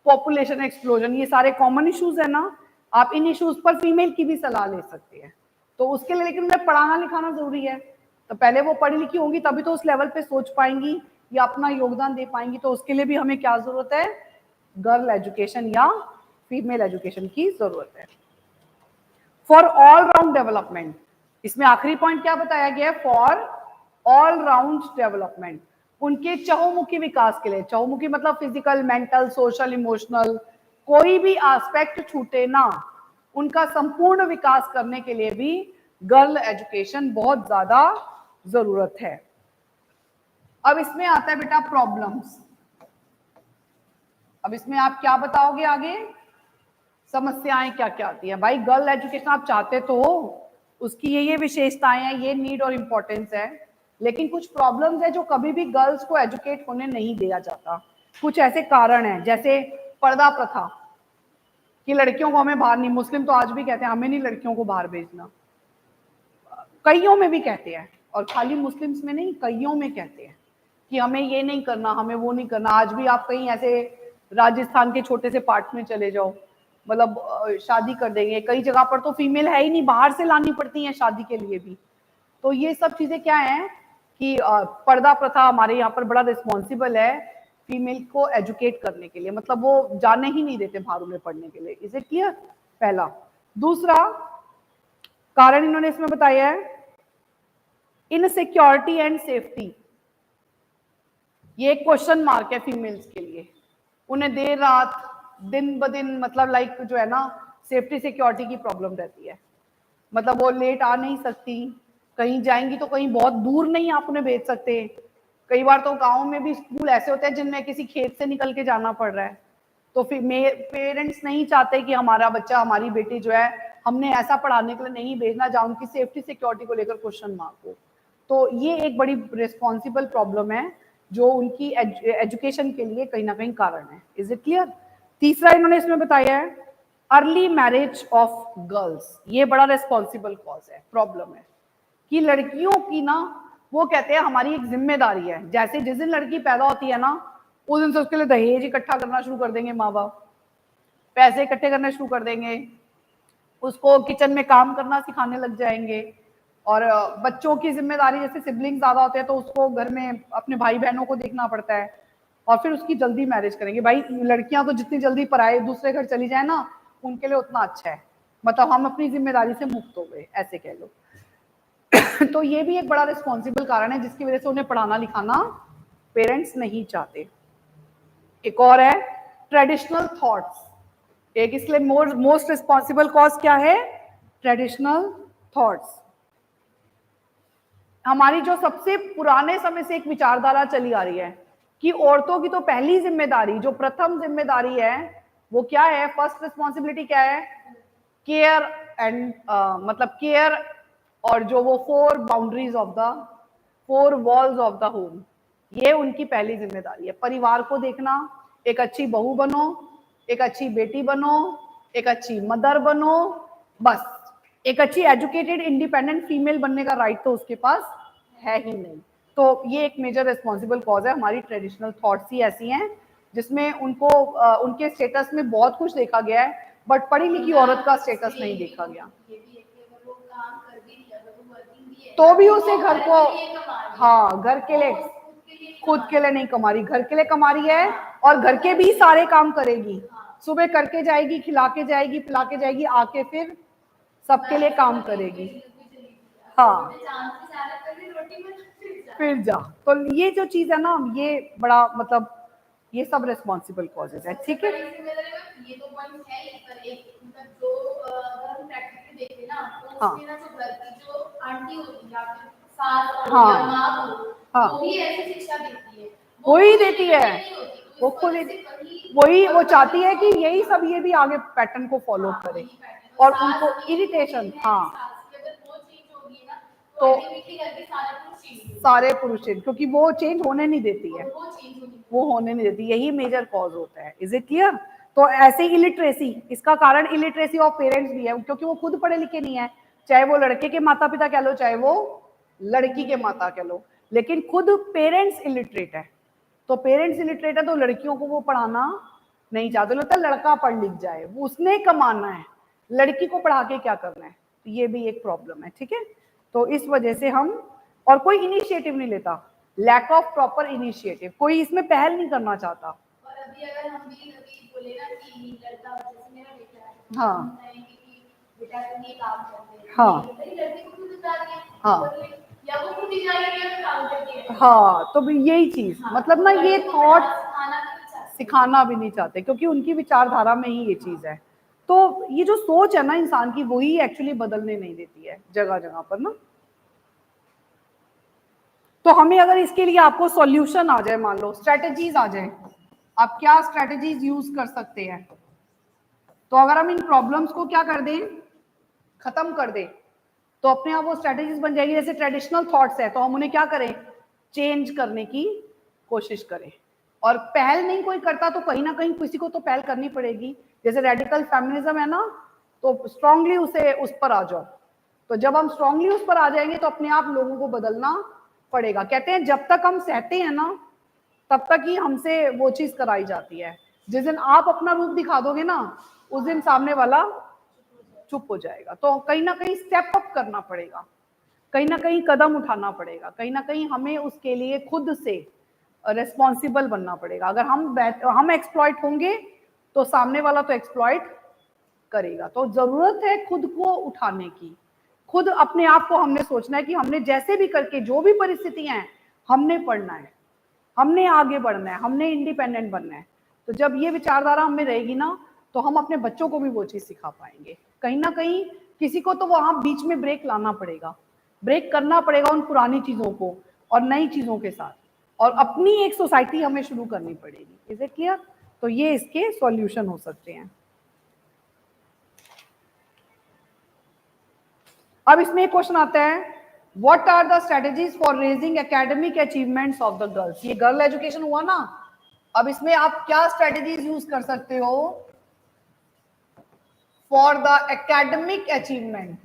पॉपुलेशन एक्सप्लोजन, ये सारे कॉमन इश्यूज है ना, आप इन इश्यूज पर फीमेल की भी सलाह ले सकते हैं। तो उसके लिए लेकिन उन्हें पढ़ाना लिखाना जरूरी है, तो पहले वो पढ़ी लिखी होंगी तभी तो उस लेवल पे सोच पाएंगी या अपना योगदान दे पाएंगी। तो उसके लिए भी हमें क्या जरूरत है, गर्ल एजुकेशन या फीमेल एजुकेशन की जरूरत है। फॉर ऑल राउंड डेवलपमेंट, इसमें आखिरी पॉइंट क्या बताया गया है, फॉर ऑल राउंड डेवलपमेंट, उनके चहुमुखी विकास के लिए। चहुमुखी मतलब फिजिकल, मेंटल, सोशल, इमोशनल, कोई भी एस्पेक्ट छूटे ना, उनका संपूर्ण विकास करने के लिए भी गर्ल एजुकेशन बहुत ज्यादा जरूरत है। अब इसमें आता है बेटा प्रॉब्लम्स। अब इसमें आप क्या बताओगे आगे, समस्याएं क्या क्या आती है? भाई गर्ल एजुकेशन आप चाहते तो हो, उसकी ये विशेषताएं हैं, ये नीड और इम्पोर्टेंस है, लेकिन कुछ प्रॉब्लम्स है जो कभी भी गर्ल्स को एजुकेट होने नहीं दिया जाता। कुछ ऐसे कारण हैं जैसे पर्दा प्रथा, कि लड़कियों को हमें बाहर नहीं, मुस्लिम तो आज भी कहते हैं हमें नहीं लड़कियों को बाहर भेजना, कईयों में भी कहते हैं, और खाली मुस्लिम्स में नहीं, कईयों में कहते हैं कि हमें ये नहीं करना, हमें वो नहीं करना। आज भी आप कहीं ऐसे राजस्थान के छोटे से पार्ट में चले जाओ, मतलब शादी कर देंगे, कई जगह पर तो फीमेल है ही नहीं, बाहर से लानी पड़ती है शादी के लिए भी। तो ये सब चीजें क्या है कि पर्दा प्रथा हमारे यहाँ पर बड़ा रिस्पॉन्सिबल है फीमेल को एजुकेट करने के लिए, मतलब वो जाने ही नहीं देते बाहर में पढ़ने के लिए। Is it clear? पहला। दूसरा कारण इन्होंने इसमें बताया है इनसिक्योरिटी एंड सेफ्टी, ये एक क्वेश्चन मार्क है फीमेल्स के लिए। उन्हें देर रात दिन ब दिन मतलब लाइक जो है ना, सेफ्टी सिक्योरिटी की प्रॉब्लम रहती है, मतलब वो लेट आ नहीं सकती, कहीं जाएंगी तो कहीं बहुत दूर नहीं आप उन्हें भेज सकते। कई बार तो गांव में भी स्कूल ऐसे होते हैं जिनमें किसी खेत से निकल के जाना पड़ रहा है, तो फिर पेरेंट्स नहीं चाहते कि हमारा बच्चा, हमारी बेटी जो है, हमने ऐसा पढ़ाने के लिए नहीं भेजना जहाँ उनकी सेफ्टी सिक्योरिटी को लेकर क्वेश्चन मार्क हो। तो ये एक बड़ी रिस्पॉन्सिबल प्रॉब्लम है जो उनकी एजुकेशन के लिए कहीं ना कहीं कारण है। Is it clear? तीसरा इन्होंने इसमें बताया है अर्ली मैरिज ऑफ गर्ल्स, ये बड़ा रिस्पॉन्सिबल कॉज है, प्रॉब्लम है कि लड़कियों की ना, वो कहते हैं हमारी एक जिम्मेदारी है, जैसे जिस दिन लड़की पैदा होती है ना, उस दिन से उसके लिए दहेज इकट्ठा करना शुरू कर देंगे माँ बाप, पैसे इकट्ठे करने शुरू कर देंगे, उसको किचन में काम करना सिखाने लग जाएंगे, और बच्चों की जिम्मेदारी, जैसे सिबलिंग ज्यादा होते हैं तो उसको घर में अपने भाई बहनों को देखना पड़ता है, और फिर उसकी जल्दी मैरिज करेंगे। भाई लड़कियां तो जितनी जल्दी पराए दूसरे घर चली जाए ना, उनके लिए उतना अच्छा है, मतलब हम अपनी जिम्मेदारी से मुक्त हो गए, ऐसे कह लो। तो ये भी एक बड़ा रिस्पॉन्सिबल कारण है जिसकी वजह से उन्हें पढ़ाना लिखाना पेरेंट्स नहीं चाहते। एक और है ट्रेडिशनल थॉट्स। एक इसलिए मोस्ट रिस्पॉन्सिबल कॉज क्या है? Traditional thoughts. हमारी जो सबसे पुराने समय से एक विचारधारा चली आ रही है कि औरतों की तो पहली जिम्मेदारी, जो प्रथम जिम्मेदारी है वो क्या है? फर्स्ट रिस्पॉन्सिबिलिटी क्या है? केयर एंड मतलब केयर, और जो वो 4 boundaries of the 4 walls of the home, ये उनकी पहली जिम्मेदारी है। परिवार को देखना, एक अच्छी बहू बनो, एक अच्छी बेटी बनो, एक अच्छी मदर बनो, बस। एक अच्छी एजुकेटेड इंडिपेंडेंट फीमेल बनने का राइट तो उसके पास है ही नहीं। तो ये एक मेजर रिस्पॉन्सिबल कॉज है। हमारी ट्रेडिशनल थॉट्स ही ऐसी हैं जिसमें उनको उनके स्टेटस में बहुत कुछ देखा गया है, बट पढ़ी लिखी औरत का स्टेटस नहीं देखा गया। तो भी उसे घर को, हाँ, घर के लिए, खुद के लिए नहीं कमा रही, घर के लिए कमा रही है, और घर के भी सारे काम करेगी। सुबह करके जाएगी, खिला के जाएगी, पिला के जाएगी, आके फिर सबके लिए काम करेगी। हाँ, फिर जा। तो ये जो चीज है ना, ये बड़ा मतलब ये सब रिस्पॉन्सिबल कॉजेज है। ठीक है, ये तो पॉइंट है ही, पर एक मतलब जो अगर हम प्रैक्टिकली देखें ना, तो उसमें ना जो घर की जो आंटी होती है या फिर सास हो या माँ हो, वो ही ऐसी शिक्षा देती है, वो ही देती है, वो खुद वही वो चाहती है कि यही सब ये भी आगे पैटर्न को फॉलो करे, और उनको इरिटेशन, हाँ, तो सारे पुरुष चेंज, क्योंकि वो चेंज होने नहीं देती है, वो होने नहीं देती, यही मेजर कॉज होता है। Is it clear? तो ऐसे इलिटरेसी, इसका कारण इलिटरेसी ऑफ पेरेंट्स भी है, क्योंकि वो खुद पढ़े लिखे नहीं है, चाहे वो लड़के के माता पिता कह लो, चाहे वो लड़की के माता कह लो, लेकिन खुद पेरेंट्स इलिटरेट है। तो पेरेंट्स इलिटरेट है तो लड़कियों को वो पढ़ाना नहीं चाहते, लगता है लड़का पढ़ लिख जाए, वो उसने कमाना है, लड़की को पढ़ा के क्या करना है। तो ये भी एक प्रॉब्लम है। ठीक है, तो इस वजह से हम, और कोई इनिशिएटिव नहीं लेता, लैक ऑफ प्रॉपर इनिशिएटिव, कोई इसमें पहल नहीं करना चाहता। और अभी अगर हम भी बोले ना कि लड़का, जैसे मेरा बेटा है, हाँ, बेटा तुम ये काम करते हैं, हाँ, लड़की को खुद बता दिया, हाँ, या वो खुद ही जाएगी काम करके, हाँ, तो यही चीज, हाँ, मतलब ना ये थॉट सिखाना भी नहीं चाहते, क्योंकि उनकी विचारधारा में ही ये चीज है। तो ये जो सोच है ना इंसान की, वही एक्चुअली बदलने नहीं देती है जगह जगह पर ना। तो हमें अगर इसके लिए आपको सॉल्यूशन आ जाए, मान लो स्ट्रेटजीज आ जाए, आप क्या स्ट्रेटजीज यूज कर सकते हैं, तो अगर हम इन प्रॉब्लम्स को क्या कर दें, खत्म कर दें, तो अपने आप वो स्ट्रेटजीज बन जाएगी। जैसे ट्रेडिशनल थॉट्स है, तो हम उन्हें क्या करें, चेंज करने की कोशिश करें। और पहल नहीं कोई करता तो कहीं ना कहीं किसी को तो पहल करनी पड़ेगी। जैसे रेडिकल फेमिनिज्म है ना, तो स्ट्रांगली उस पर आ जाओ। तो जब हम स्ट्रांगली उस पर आ जाएंगे तो अपने आप लोगों को बदलना पड़ेगा। कहते हैं जब तक हम सहते हैं ना, तब तक ही हमसे वो चीज कराई जाती है। जिस दिन आप अपना रूप दिखा दोगे ना, उस दिन सामने वाला चुप हो जाएगा। तो कहीं ना कहीं स्टेप अप करना पड़ेगा, कहीं ना कहीं कदम उठाना पड़ेगा, कहीं ना कहीं हमें उसके लिए खुद से रिस्पॉन्सिबल बनना पड़ेगा। अगर हम एक्सप्लॉइट होंगे तो सामने वाला तो एक्सप्लॉइट करेगा। तो जरूरत है खुद को उठाने की, खुद अपने आप को हमने सोचना है कि हमने जैसे भी करके, जो भी परिस्थितियां हैं, हमने पढ़ना है, हमने आगे बढ़ना है, हमने इंडिपेंडेंट बनना है। तो जब ये विचारधारा हमें रहेगी ना, तो हम अपने बच्चों को भी वो चीज सिखा पाएंगे। कहीं ना कहीं किसी को तो वहां बीच में ब्रेक लाना पड़ेगा, ब्रेक करना पड़ेगा उन पुरानी चीजों को और नई चीजों के साथ, और अपनी एक सोसाइटी हमें शुरू करनी पड़ेगी। Is it clear? तो ये इसके सॉल्यूशन हो सकते हैं। अब इसमें एक क्वेश्चन आता है, what are the strategies for raising academic achievements of the girls. ये गर्ल एजुकेशन हुआ ना, अब इसमें आप क्या स्ट्रेटेजीज यूज कर सकते हो for the academic achievement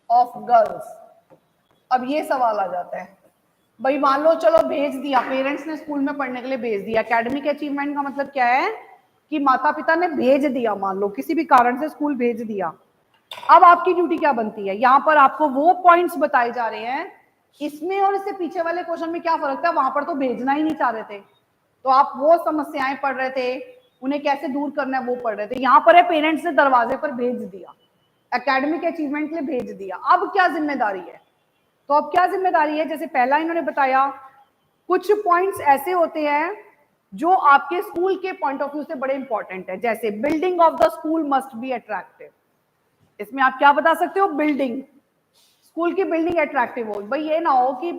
of girls. अब ये सवाल आ जाता है, भाई मान लो चलो भेज दिया, पेरेंट्स ने स्कूल में पढ़ने के लिए भेज दिया। एकेडमिक अचीवमेंट का मतलब क्या है कि माता पिता ने भेज दिया, मान लो किसी भी कारण से स्कूल भेज दिया। अब आपकी ड्यूटी क्या बनती है, यहाँ पर आपको वो पॉइंट्स बताए जा रहे हैं। इसमें और इससे पीछे वाले क्वेश्चन में क्या फर्क था, वहां पर तो भेजना ही नहीं चाह रहे थे, तो आप वो समस्याएं पढ़ रहे थे, उन्हें कैसे दूर करना है वो पढ़ रहे थे। यहाँ पर है पेरेंट्स ने दरवाजे पर भेज दिया, एकेडमिक अचीवमेंट के लिए भेज दिया, अब क्या जिम्मेदारी है? तो अब क्या जिम्मेदारी है? जैसे पहला इन्होंने बताया, कुछ पॉइंट्स ऐसे होते हैं जो आपके स्कूल के पॉइंट ऑफ व्यू से बड़े इंपॉर्टेंट है, जैसे building of the school must be attractive. इसमें आप क्या बता सकते हो? बिल्डिंग, स्कूल की बिल्डिंग अट्रैक्टिव हो। भाई ये ना हो कि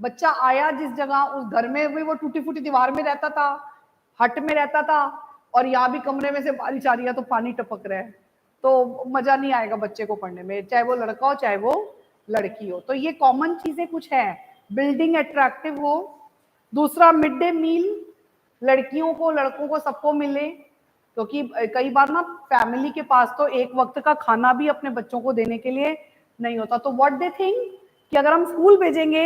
बच्चा आया जिस जगह, उस घर में भी वो टूटी फूटी दीवार में रहता था, हट में रहता था, और यहाँ भी कमरे में से बारिश आ रही है तो पानी टपक रहा है, तो मजा नहीं आएगा बच्चे को पढ़ने में, चाहे वो लड़का हो चाहे वो लड़की हो। तो ये कॉमन चीजें कुछ है, बिल्डिंग अट्रैक्टिव हो। दूसरा, मिड डे मील, लड़कियों को लड़कों को सबको मिले, क्योंकि कई बार ना फैमिली के पास तो एक वक्त का खाना भी अपने बच्चों को देने के लिए नहीं होता। तो व्हाट दे थिंक कि अगर हम स्कूल भेजेंगे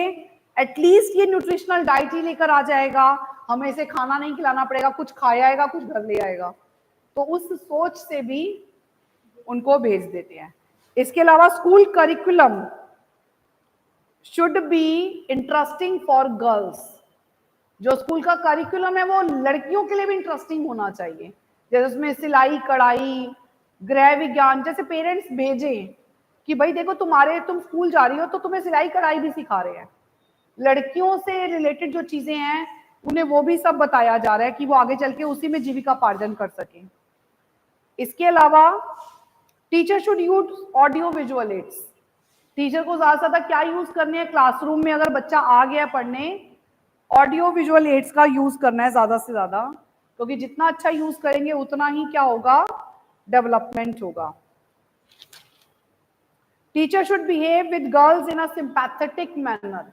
एटलीस्ट ये न्यूट्रिशनल डाइट ही लेकर आ जाएगा, हमें इसे खाना नहीं खिलाना पड़ेगा, कुछ खाया आएगा कुछ घर ले आएगा, तो उस सोच से भी उनको भेज देते हैं। इसके अलावा school curriculum should be interesting for girls. जो स्कूल का करिकुलम है वो लड़कियों के लिए भी इंटरेस्टिंग होना चाहिए, जैसे उसमें सिलाई कढ़ाई, गृह विज्ञान। जैसे पेरेंट्स भेजें कि भाई देखो तुम स्कूल जा रही हो तो तुम्हें सिलाई कढ़ाई भी सिखा रहे हैं, लड़कियों से रिलेटेड जो चीजें हैं उन्हें वो भी सब बताया जा रहा है कि वो आगे चल के उसी में जीविका पार्जन कर सकें। इसके अलावा teacher should use audio visual aids. Teacher को ज्यादा से ज्यादा क्या यूज करने हैं? क्लासरूम में अगर बच्चा आ गया पढ़ने, ऑडियो विजुअल एड्स का यूज करना है ज्यादा से ज्यादा, क्योंकि जितना अच्छा यूज करेंगे उतना ही क्या होगा? डेवलपमेंट होगा। Teacher should behave with girls in a sympathetic manner.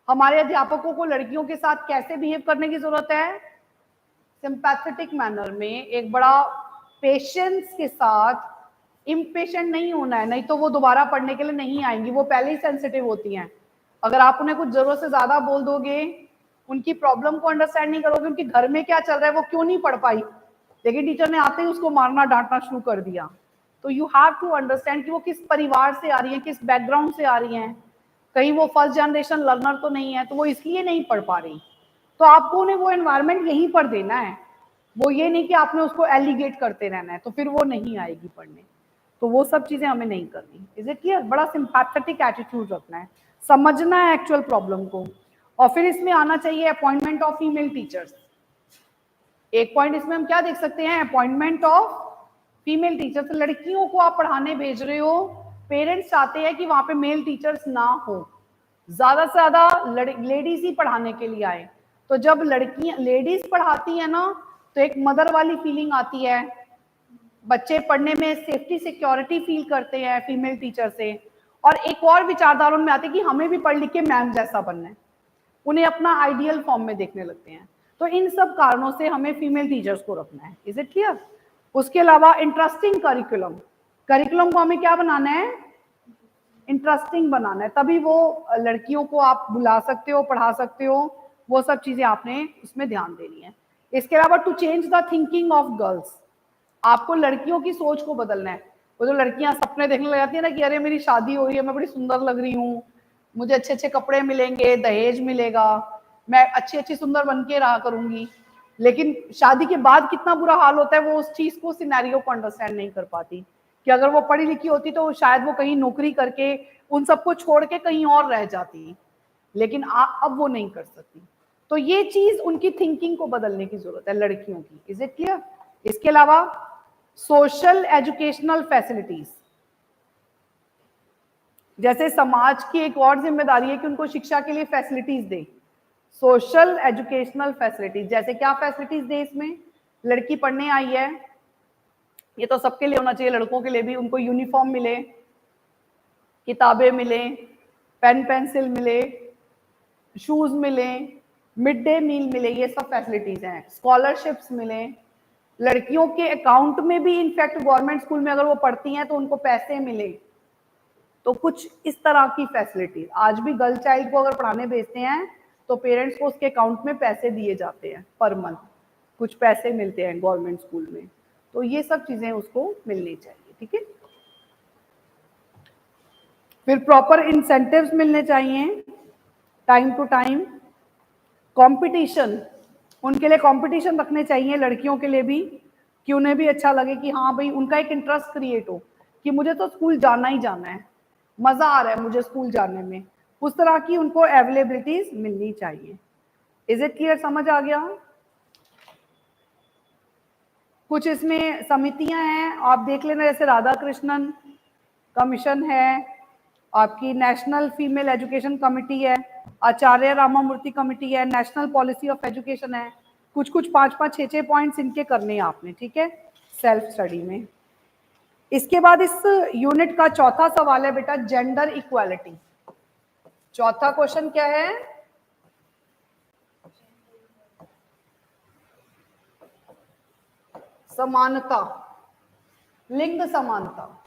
हमारे अध्यापकों को लड़कियों के साथ कैसे बिहेव करने की जरूरत है? सिंपैथेटिक मैनर में, एक बड़ा पेशेंस के साथ। इम्पेशेंट नहीं होना है, नहीं तो वो दोबारा पढ़ने के लिए नहीं आएंगी, वो पहले ही सेंसिटिव होती हैं। अगर आप उन्हें कुछ जरूरत से ज्यादा बोल दोगे, उनकी प्रॉब्लम को अंडरस्टैंड नहीं करोगे, उनके घर में क्या चल रहा है वो क्यों नहीं पढ़ पाई, लेकिन टीचर ने आते ही उसको मारना डांटना शुरू कर दिया, तो यू हैव टू अंडरस्टैंड कि वो किस परिवार से आ रही है, किस बैकग्राउंड से आ रही हैं। कहीं वो फर्स्ट जनरेशन लर्नर तो नहीं है, तो वो इसलिए नहीं पढ़ पा रही। तो आपको उन्हें वो एनवायरनमेंट यहीं पर देना है, वो ये नहीं कि आपने उसको एलिगेट करते रहना है, तो फिर वो नहीं आएगी पढ़ने। तो वो सब चीजें हमें नहीं करनी। Is it clear? बड़ा सिंपैथेटिक एटीट्यूड रखना है, समझना है एक्चुअल प्रॉब्लम को। और फिर इसमें आना चाहिए अपॉइंटमेंट ऑफ फीमेल टीचर्स। एक पॉइंट इसमें हम क्या देख सकते हैं? Appointment of female teachers. लड़कियों को आप पढ़ाने भेज रहे हो, पेरेंट्स चाहते हैं कि वहां पे मेल टीचर्स ना हो, ज्यादा से ज्यादा लेडीज ही पढ़ाने के लिए आए। तो जब लड़कियां लेडीज पढ़ाती है ना, तो एक मदर वाली फीलिंग आती है, बच्चे पढ़ने में सेफ्टी सिक्योरिटी फील करते हैं फीमेल टीचर से। और एक और विचारधारा में आती है कि हमें भी पढ़ लिख के मैम जैसा बनना है, उन्हें अपना आइडियल फॉर्म में देखने लगते हैं। तो इन सब कारणों से हमें फीमेल टीचर्स को रखना है। Is it clear? उसके अलावा इंटरेस्टिंग करिकुलम, करिकुलम को हमें क्या बनाना है? इंटरेस्टिंग बनाना है, तभी वो लड़कियों को आप बुला सकते हो, पढ़ा सकते हो। वो सब चीजें आपने उसमें ध्यान देनी है। इसके अलावा to change the thinking of girls, आपको लड़कियों की सोच को बदलना है। वो जो लड़कियां सपने देखने लग जाती है ना कि अरे मेरी शादी हो रही है, मैं बड़ी सुंदर लग रही हूँ, मुझे अच्छे अच्छे कपड़े मिलेंगे, दहेज मिलेगा, मैं अच्छी अच्छी सुंदर बन के रहा करूंगी, लेकिन शादी के बाद कितना बुरा हाल होता है, वो उस चीज को, सिनेरियो को अंडरस्टैंड नहीं कर पाती कि अगर वो पढ़ी लिखी होती तो शायद वो कहीं नौकरी करके उन सबको छोड़ के कहीं और रह जाती, लेकिन अब वो नहीं कर सकती। तो ये चीज उनकी थिंकिंग को बदलने की जरूरत है लड़कियों की। Is it clear? इसके अलावा सोशल एजुकेशनल फैसिलिटीज, जैसे समाज की एक और जिम्मेदारी है कि उनको शिक्षा के लिए फैसिलिटीज दे। सोशल एजुकेशनल फैसिलिटीज, जैसे क्या फैसिलिटीज दे? इसमें लड़की पढ़ने आई है, ये तो सबके लिए होना चाहिए, लड़कों के लिए भी, उनको यूनिफॉर्म मिले, किताबें मिले, पेन पेंसिल मिले, शूज मिले, मिड डे मील मिले, ये सब फैसिलिटीज हैं। स्कॉलरशिप्स मिले, लड़कियों के अकाउंट में भी इनफैक्ट गवर्नमेंट स्कूल में अगर वो पढ़ती हैं तो उनको पैसे मिले। तो कुछ इस तरह की फैसिलिटी, आज भी गर्ल चाइल्ड को अगर पढ़ाने भेजते हैं तो पेरेंट्स को उसके अकाउंट में पैसे दिए जाते हैं, पर मंथ कुछ पैसे मिलते हैं गवर्नमेंट स्कूल में। तो ये सब चीजें उसको मिलनी चाहिए। ठीक है? फिर प्रॉपर इंसेंटिव्स मिलने चाहिए टाइम टू टाइम। कंपटीशन, उनके लिए कंपटीशन रखने चाहिए, लड़कियों के लिए भी, कि उन्हें भी अच्छा लगे कि हाँ भाई उनका एक इंटरेस्ट क्रिएट हो कि मुझे तो स्कूल जाना ही जाना है, मजा आ रहा है मुझे स्कूल जाने में। उस तरह की उनको अवेलेबिलिटीज मिलनी चाहिए। Is it clear? समझ आ गया? कुछ इसमें समितियां हैं, आप देख लेना, जैसे राधा कृष्णन कमीशन है, आपकी नेशनल फीमेल एजुकेशन कमिटी है, आचार्य रामामूर्ति कमिटी है, नेशनल पॉलिसी ऑफ एजुकेशन है। कुछ कुछ 5-5 6-6 पॉइंट्स इनके करने हैं आपने, ठीक है, सेल्फ स्टडी में। इसके बाद इस यूनिट का चौथा सवाल है बेटा, जेंडर इक्वालिटी। चौथा क्वेश्चन क्या है? समानता, लिंग समानता।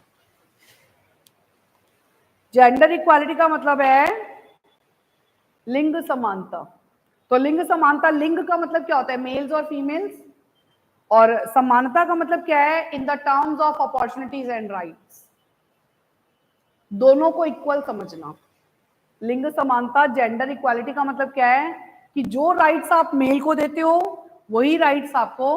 जेंडर इक्वालिटी का मतलब है लिंग समानता। तो लिंग समानता, लिंग का मतलब क्या होता है? मेल्स और फीमेल्स। और समानता का मतलब क्या है? In the terms of opportunities and rights, दोनों को इक्वल समझना। लिंग समानता, जेंडर इक्वालिटी का मतलब क्या है कि जो राइट्स आप मेल को देते हो वही राइट्स आपको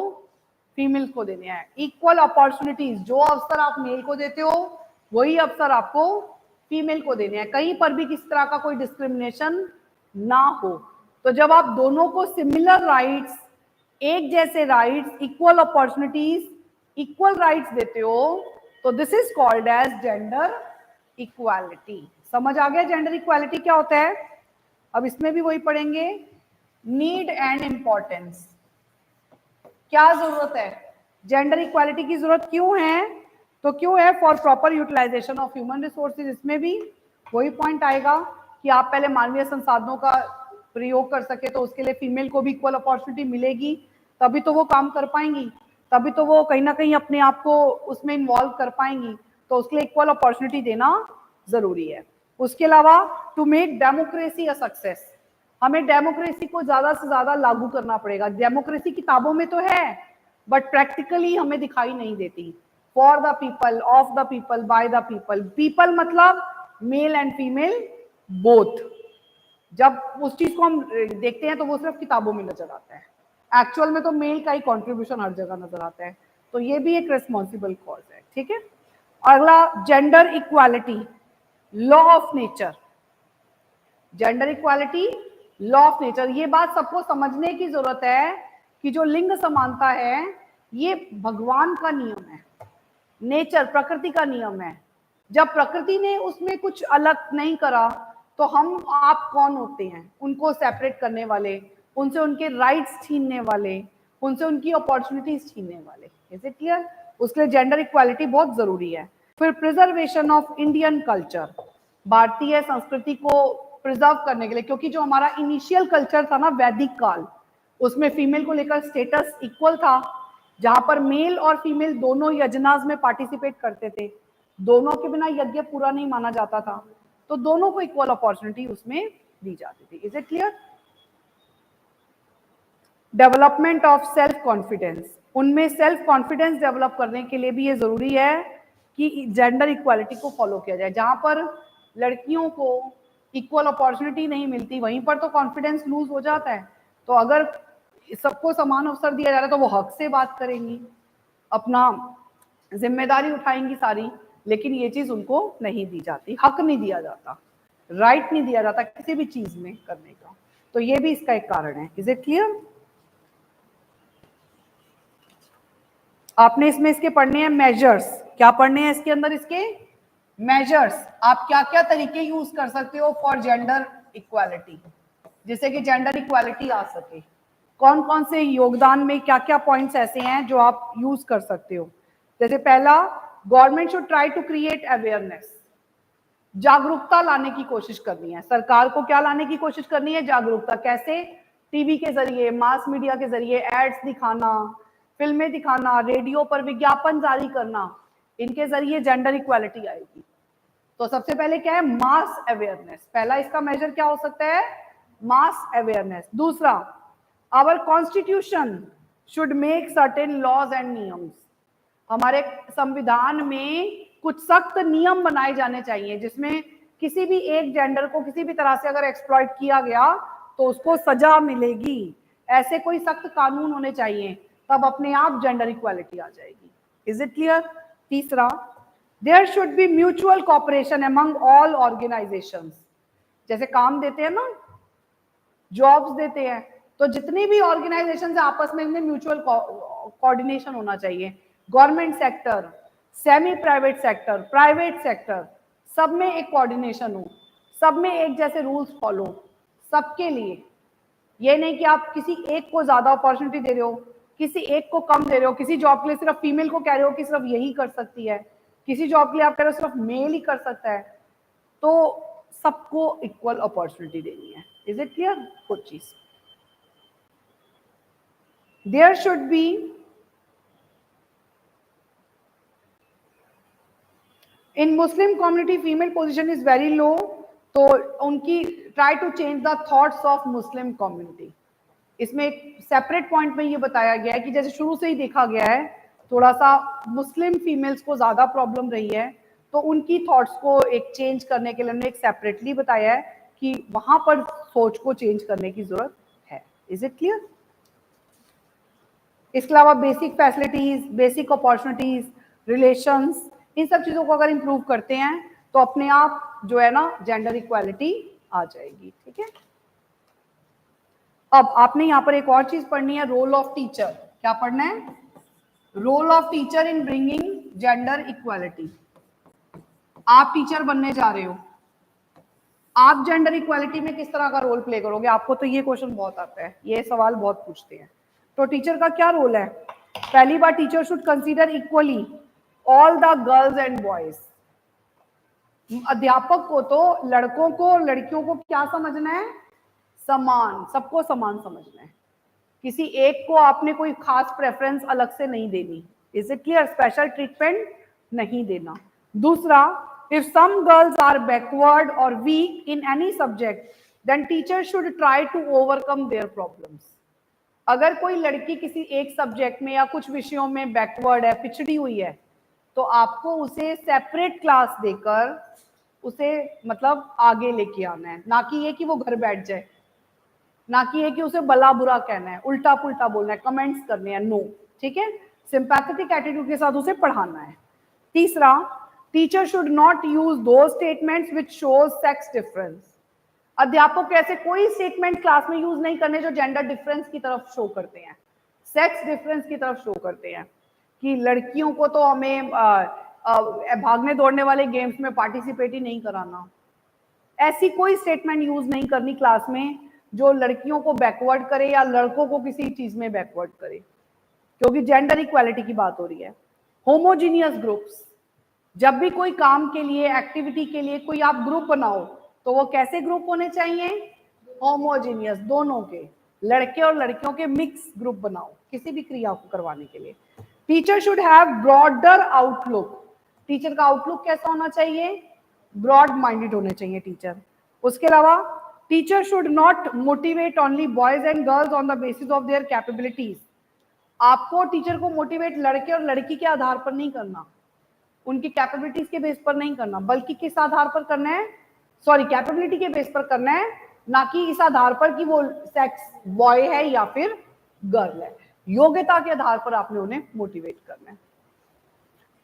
फीमेल को देने हैं। इक्वल अपॉर्चुनिटीज, जो अवसर आप मेल को देते हो वही अवसर आपको फीमेल को देने हैं, कहीं पर भी किसी तरह का कोई डिस्क्रिमिनेशन ना हो। तो जब आप दोनों को सिमिलर राइट्स, एक जैसे rights, equal opportunities, equal rights देते हो, तो this is called age gender equality. समझ आ गया जेंडर इक्वालिटी क्या होता है? अब इसमें भी वही पढ़ेंगे, नीड एंड इंपॉर्टेंस। क्या जरूरत है? जेंडर इक्वालिटी की जरूरत क्यों है? तो क्यों है? For proper utilisation of human resources. इसमें भी वही पॉइंट आएगा कि आप पहले मानवीय संसाधनों का प्रयोग कर सके, तो उसके लिए फीमेल को भी इक्वल अपॉर्चुनिटी मिलेगी, तभी तो वो काम कर पाएंगी, तभी तो वो कहीं ना कहीं अपने आप को उसमें इन्वॉल्व कर पाएंगी। तो उसके लिए इक्वल अपॉर्चुनिटी देना जरूरी है। उसके अलावा to make democracy a success, हमें डेमोक्रेसी को ज्यादा से ज्यादा लागू करना पड़ेगा। डेमोक्रेसी किताबों में तो है बट प्रैक्टिकली हमें दिखाई नहीं देती। For the people, of the people, by the people. People मतलब मेल एंड फीमेल बोथ। जब उस चीज को हम देखते हैं तो वो सिर्फ किताबों में नजर आता है, एक्चुअल में तो मेल का ही कॉन्ट्रीब्यूशन हर जगह नजर आता है। तो ये भी एक रिस्पॉन्सिबल कॉज है, ठीक है। अगला, gender equality, law of nature. Gender equality, law of nature. ये बात सबको समझने की जरूरत है कि जो लिंग समानता है ये भगवान का नियम है, नेचर, प्रकृति का नियम है। जब प्रकृति ने उसमें कुछ अलग नहीं करा तो हम आप कौन होते हैं उनको सेपरेट करने वाले, उनसे उनके राइट्स छीनने वाले, उनसे उनकी अपॉर्चुनिटीज छीनने वाले। Is it clear? उसके लिए जेंडर इक्वालिटी बहुत जरूरी है। फिर प्रिजर्वेशन ऑफ इंडियन कल्चर, भारतीय संस्कृति को प्रिजर्व करने के लिए, क्योंकि जो हमारा इनिशियल कल्चर था ना वैदिक काल, उसमें फीमेल को लेकर स्टेटस इक्वल था, जहां पर मेल और फीमेल दोनों यज्ञनाज में पार्टिसिपेट करते थे, दोनों के बिना यज्ञ पूरा नहीं माना जाता था, तो दोनों को इक्वल अपॉर्चुनिटी उसमें दी जाती थी। Is it clear? Development of self confidence, उनमें सेल्फ कॉन्फिडेंस डेवलप करने के लिए भी ये जरूरी है कि जेंडर इक्वालिटी को फॉलो किया जाए। जहां पर लड़कियों को इक्वल अपॉर्चुनिटी नहीं मिलती वहीं पर तो कॉन्फिडेंस लूज हो जाता है। तो अगर सबको समान अवसर दिया जा रहा है तो वो हक से बात करेंगी, अपना जिम्मेदारी उठाएंगी सारी, लेकिन ये चीज उनको नहीं दी जाती, हक नहीं दिया जाता, राइट नहीं दिया जाता किसी भी चीज में करने का। तो ये भी इसका एक कारण है। Is it clear? आपने इसमें इसके पढ़ने हैं मेजर्स। क्या पढ़ने हैं इसके अंदर? इसके मेजर्स, आप क्या क्या तरीके यूज कर सकते हो फॉर जेंडर इक्वालिटी, जिससे कि जेंडर इक्वालिटी आ सके। कौन कौन से योगदान में क्या क्या पॉइंट्स ऐसे हैं जो आप यूज कर सकते हो। जैसे पहला, government should try to create awareness, जागरूकता लाने की कोशिश करनी है। सरकार को क्या लाने की कोशिश करनी है? जागरूकता। कैसे? टीवी के जरिए, मास मीडिया के जरिए, एड्स दिखाना, फिल्में दिखाना, रेडियो पर विज्ञापन जारी करना, इनके जरिए जेंडर इक्वालिटी आएगी। तो सबसे पहले क्या है? Mass awareness. पहला इसका मेजर क्या हो सकता है? Mass awareness. दूसरा, our constitution should make certain laws and नियम्स, हमारे संविधान में कुछ सख्त नियम बनाए जाने चाहिए जिसमें किसी भी एक जेंडर को किसी भी तरह से अगर एक्सप्लॉइट किया गया तो उसको सजा मिलेगी। ऐसे कोई सख्त कानून होने चाहिए, तब अपने आप जेंडर इक्वालिटी आ जाएगी। Is it clear? तीसरा, there should be mutual cooperation among all organisations. जैसे काम देते हैं ना, जॉब्स देते हैं, तो जितनी भी ऑर्गेनाइजेशन है आपस में इनमें म्यूचुअल कोऑर्डिनेशन होना चाहिए। Government sector, semi private sector, private sector, सब में एक कोऑर्डिनेशन हो, सब में एक जैसे रूल्स फॉलो सबके लिए। ये नहीं कि आप किसी एक को ज्यादा अपॉर्चुनिटी दे रहे हो, किसी एक को कम दे रहे हो। किसी जॉब के लिए सिर्फ फीमेल को कह रहे हो कि सिर्फ यही कर सकती है, किसी जॉब के लिए आप कह रहे हो सिर्फ मेल ही कर सकता है। तो सबको इक्वल अपॉर्चुनिटी देनी है। Is it clear? गुड चीज। There should be in Muslim community female position is very low, तो उनकी try to change the thoughts of Muslim community. इसमें एक सेपरेट पॉइंट में ये बताया गया है कि जैसे शुरू से ही देखा गया है थोड़ा सा मुस्लिम फीमेल्स को ज्यादा प्रॉब्लम रही है, तो उनकी थॉट्स को एक चेंज करने के लिए हमने एक सेपरेटली बताया है कि वहां पर सोच को चेंज करने की जरूरत है। Is it clear? इसके अलावा basic facilities, basic opportunities, relations, इन सब चीजों को अगर इंप्रूव करते हैं तो अपने आप जो है ना जेंडर इक्वालिटी आ जाएगी। ठीक है, अब आपने यहाँ पर एक और चीज पढ़नी है, रोल ऑफ टीचर। क्या पढ़ना है? Role of teacher in bringing gender equality. आप टीचर बनने जा रहे हो, आप जेंडर इक्वालिटी में किस तरह का रोल प्ले करोगे? आपको तो ये क्वेश्चन बहुत आता है, ये सवाल बहुत पूछते हैं। तो टीचर का क्या रोल है? पहली बार, teacher should consider equally all the girls and boys. अध्यापक को तो लड़कों को लड़कियों को क्या समझना है? समान, सबको समान समझना है। किसी एक को आपने कोई खास प्रेफरेंस अलग से नहीं देनी। Is it clear? Special treatment नहीं देना। दूसरा, if some girls are backward और weak in any subject then teacher should try to overcome their problems. अगर कोई लड़की किसी एक सब्जेक्ट में या कुछ विषयों में बैकवर्ड है, पिछड़ी हुई है, तो आपको उसे सेपरेट क्लास देकर उसे मतलब आगे लेके आना है, ना कि ये कि वो घर बैठ जाए, ना कि ये कि उसे भला बुरा कहना है, उल्टा पुल्टा बोलना है, कमेंट्स करने हैं। नो, ठीक है, सिंपैथेटिक एटीट्यूड के साथ उसे पढ़ाना है। तीसरा, टीचर शुड नॉट यूज दो statements which shows sex difference. अध्यापक ऐसे कोई स्टेटमेंट क्लास में यूज नहीं करने जो जेंडर डिफरेंस की तरफ शो करते हैं, सेक्स डिफरेंस की तरफ शो करते हैं, कि लड़कियों को तो हमें भागने दौड़ने वाले गेम्स में पार्टिसिपेट ही नहीं कराना। ऐसी कोई स्टेटमेंट यूज नहीं करनी क्लास में जो लड़कियों को बैकवर्ड करे या लड़कों को किसी चीज में बैकवर्ड करे, क्योंकि जेंडर इक्वालिटी की बात हो रही है। होमोजीनियस ग्रुप्स, जब भी कोई काम के लिए, एक्टिविटी के लिए कोई आप ग्रुप बनाओ तो वो कैसे ग्रुप होने चाहिए? होमोजीनियस, दोनों के, लड़के और लड़कियों के मिक्स ग्रुप बनाओ किसी भी क्रिया को करवाने के लिए। Teacher should have broader outlook. Teacher का आउटलुक कैसा होना चाहिए? ब्रॉड माइंडेड होने चाहिए टीचर। उसके अलावा teacher should not motivate only boys and girls on the basis of their capabilities. आपको टीचर को मोटिवेट लड़के और लड़की के आधार पर नहीं करना, उनकी कैपेबिलिटीज के बेस पर नहीं करना, बल्कि किस आधार पर करना है? सॉरी, कैपेबिलिटी के बेस पर करना है, ना कि इस आधार पर कि वो सेक्स बॉय है या फिर गर्ल है। योग्यता के आधार पर आपने उन्हें मोटिवेट करना है।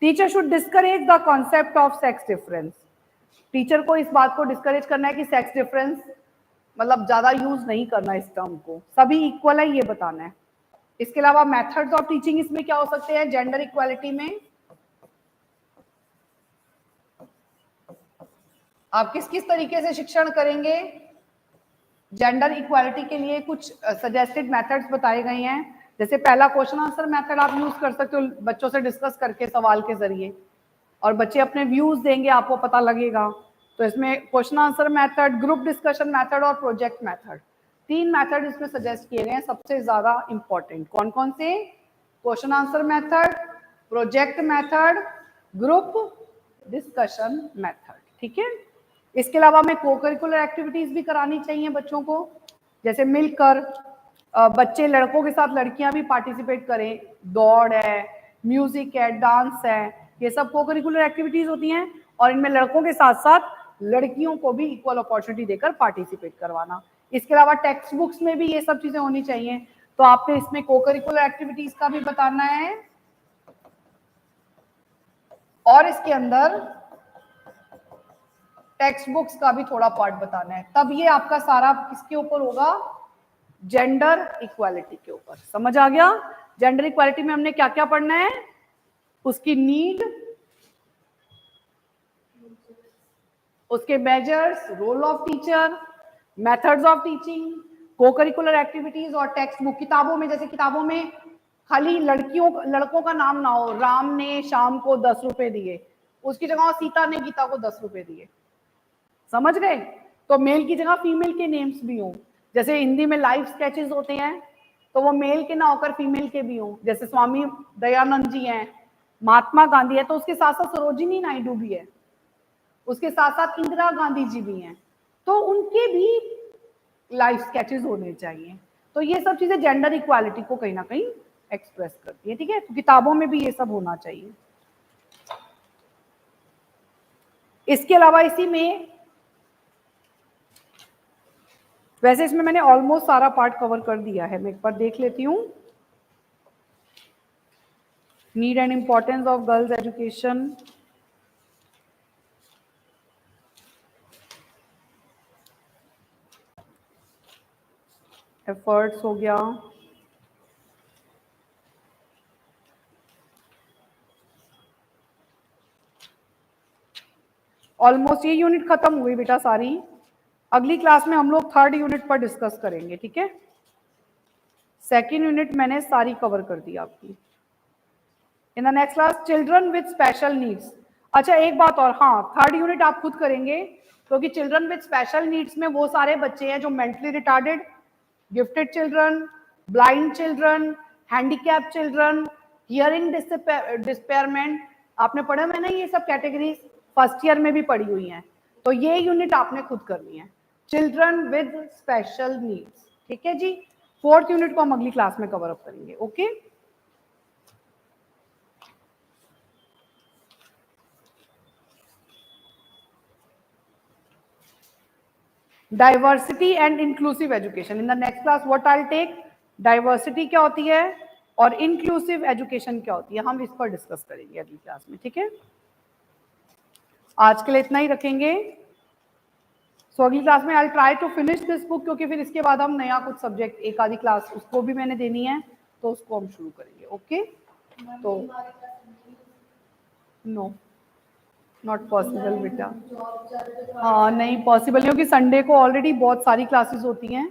Teacher should discourage the concept of sex difference. Teacher को इस बात को डिस्करेज करना है कि सेक्स डिफरेंस मतलब ज्यादा यूज नहीं करना इस टर्म को, सभी इक्वल है ये बताना है। इसके अलावा मेथड्स ऑफ टीचिंग इसमें क्या हो सकते हैं जेंडर इक्वालिटी में? आप किस किस तरीके से शिक्षण करेंगे? जेंडर इक्वालिटी के लिए कुछ सजेस्टेड मेथड्स बताए गए हैं। जैसे पहला, क्वेश्चन आंसर मेथड आप यूज कर सकते हो बच्चों से डिस्कस करके सवाल के जरिए, और बच्चे अपने व्यूज देंगे, आपको पता लगेगा। तो इसमें question answer method, group discussion method और प्रोजेक्ट मेथड, 3 मेथड इसमें सजेस्ट किए गए हैं सबसे ज्यादा इंपॉर्टेंट। कौन कौन से? Question answer method, project method, group discussion method. ठीक है, इसके अलावा हमें को करिकुलर एक्टिविटीज भी करानी चाहिए बच्चों को, जैसे मिलकर बच्चे लड़कों के साथ लड़कियां भी पार्टिसिपेट करें। दौड़ है, म्यूजिक है, डांस है, ये सब को करिकुलर एक्टिविटीज होती हैं, और इनमें लड़कों के साथ साथ लड़कियों को भी इक्वल अपॉर्चुनिटी देकर पार्टिसिपेट करवाना। इसके अलावा टेक्स्ट बुक्स में भी ये सब चीजें होनी चाहिए। तो आपने इसमें को करिकुलर एक्टिविटीज का भी बताना है और इसके अंदर टेक्स्ट बुक्स का भी थोड़ा पार्ट बताना है। तब ये आपका सारा किसके ऊपर होगा? जेंडर इक्वालिटी के ऊपर। समझ आ गया? जेंडर इक्वालिटी में हमने क्या क्या पढ़ना है? उसकी नीड, उसके measures, role of teacher, methods of teaching, co-curricular activities और टेक्स्ट बुक। किताबों में, जैसे किताबों में खाली लड़कों का नाम ना हो, राम ने शाम को 10 रुपए दिए, उसकी जगह सीता ने गीता को 10 रुपए दिए। समझ गए? तो मेल की जगह फीमेल के नेम्स भी हों। जैसे हिंदी में लाइव स्केचेस होते हैं, तो वो मेल के ना होकर फीमेल के भी हों। जैसे स्वामी दयानंद जी हैं, महात्मा गांधी है, तो उसके साथ साथ सरोजिनी नायडू भी है, उसके साथ साथ इंदिरा गांधी जी भी हैं, तो उनके भी लाइव स्केचेस होने चाहिए। तो ये सब चीजें जेंडर इक्वालिटी को कहीं ना कहीं एक्सप्रेस करती है। ठीक है, तो किताबों में भी ये सब होना चाहिए। इसके अलावा इसी में, वैसे इसमें मैंने ऑलमोस्ट सारा पार्ट कवर कर दिया है, मैं एक बार देख लेती हूँ। Need and importance of girls education, efforts हो गया, ऑलमोस्ट ये यूनिट खत्म हुई बेटा सारी। अगली क्लास में हम लोग 3rd यूनिट पर डिस्कस करेंगे। ठीक है, 2nd यूनिट मैंने सारी कवर कर दी आपकी। इन the next class children with special needs. अच्छा एक बात और, हाँ 3rd यूनिट आप खुद करेंगे, क्योंकि चिल्ड्रन विद स्पेशल नीड्स में वो सारे बच्चे हैं जो mentally retarded, gifted children, blind children, handicap children, hearing impairment, आपने पढ़ा है ना ये सब कैटेगरीज, फर्स्ट ईयर में भी पढ़ी हुई हैं। तो ये यूनिट आपने खुद करनी है, चिल्ड्रन विद स्पेशल नीड्स। ठीक है जी, 4th यूनिट को हम अगली क्लास में कवर अप करेंगे। Okay, diversity and inclusive education. In the next class what I will take, diversity क्या होती है और इंक्लूसिव एजुकेशन क्या होती है, हम इस पर डिस्कस करेंगे अगली क्लास में। ठीक है, आज के लिए इतना ही रखेंगे। सो अगली क्लास में I try to finish this book, क्योंकि फिर इसके बाद हम नया कुछ सब्जेक्ट, एक आधी क्लास उसको भी मैंने देनी है, तो उसको हम शुरू करेंगे। ओके, तो नो नॉट पॉसिबल बेटा, हाँ नहीं पॉसिबल नहीं, क्योंकि संडे को ऑलरेडी बहुत सारी क्लासेस होती हैं।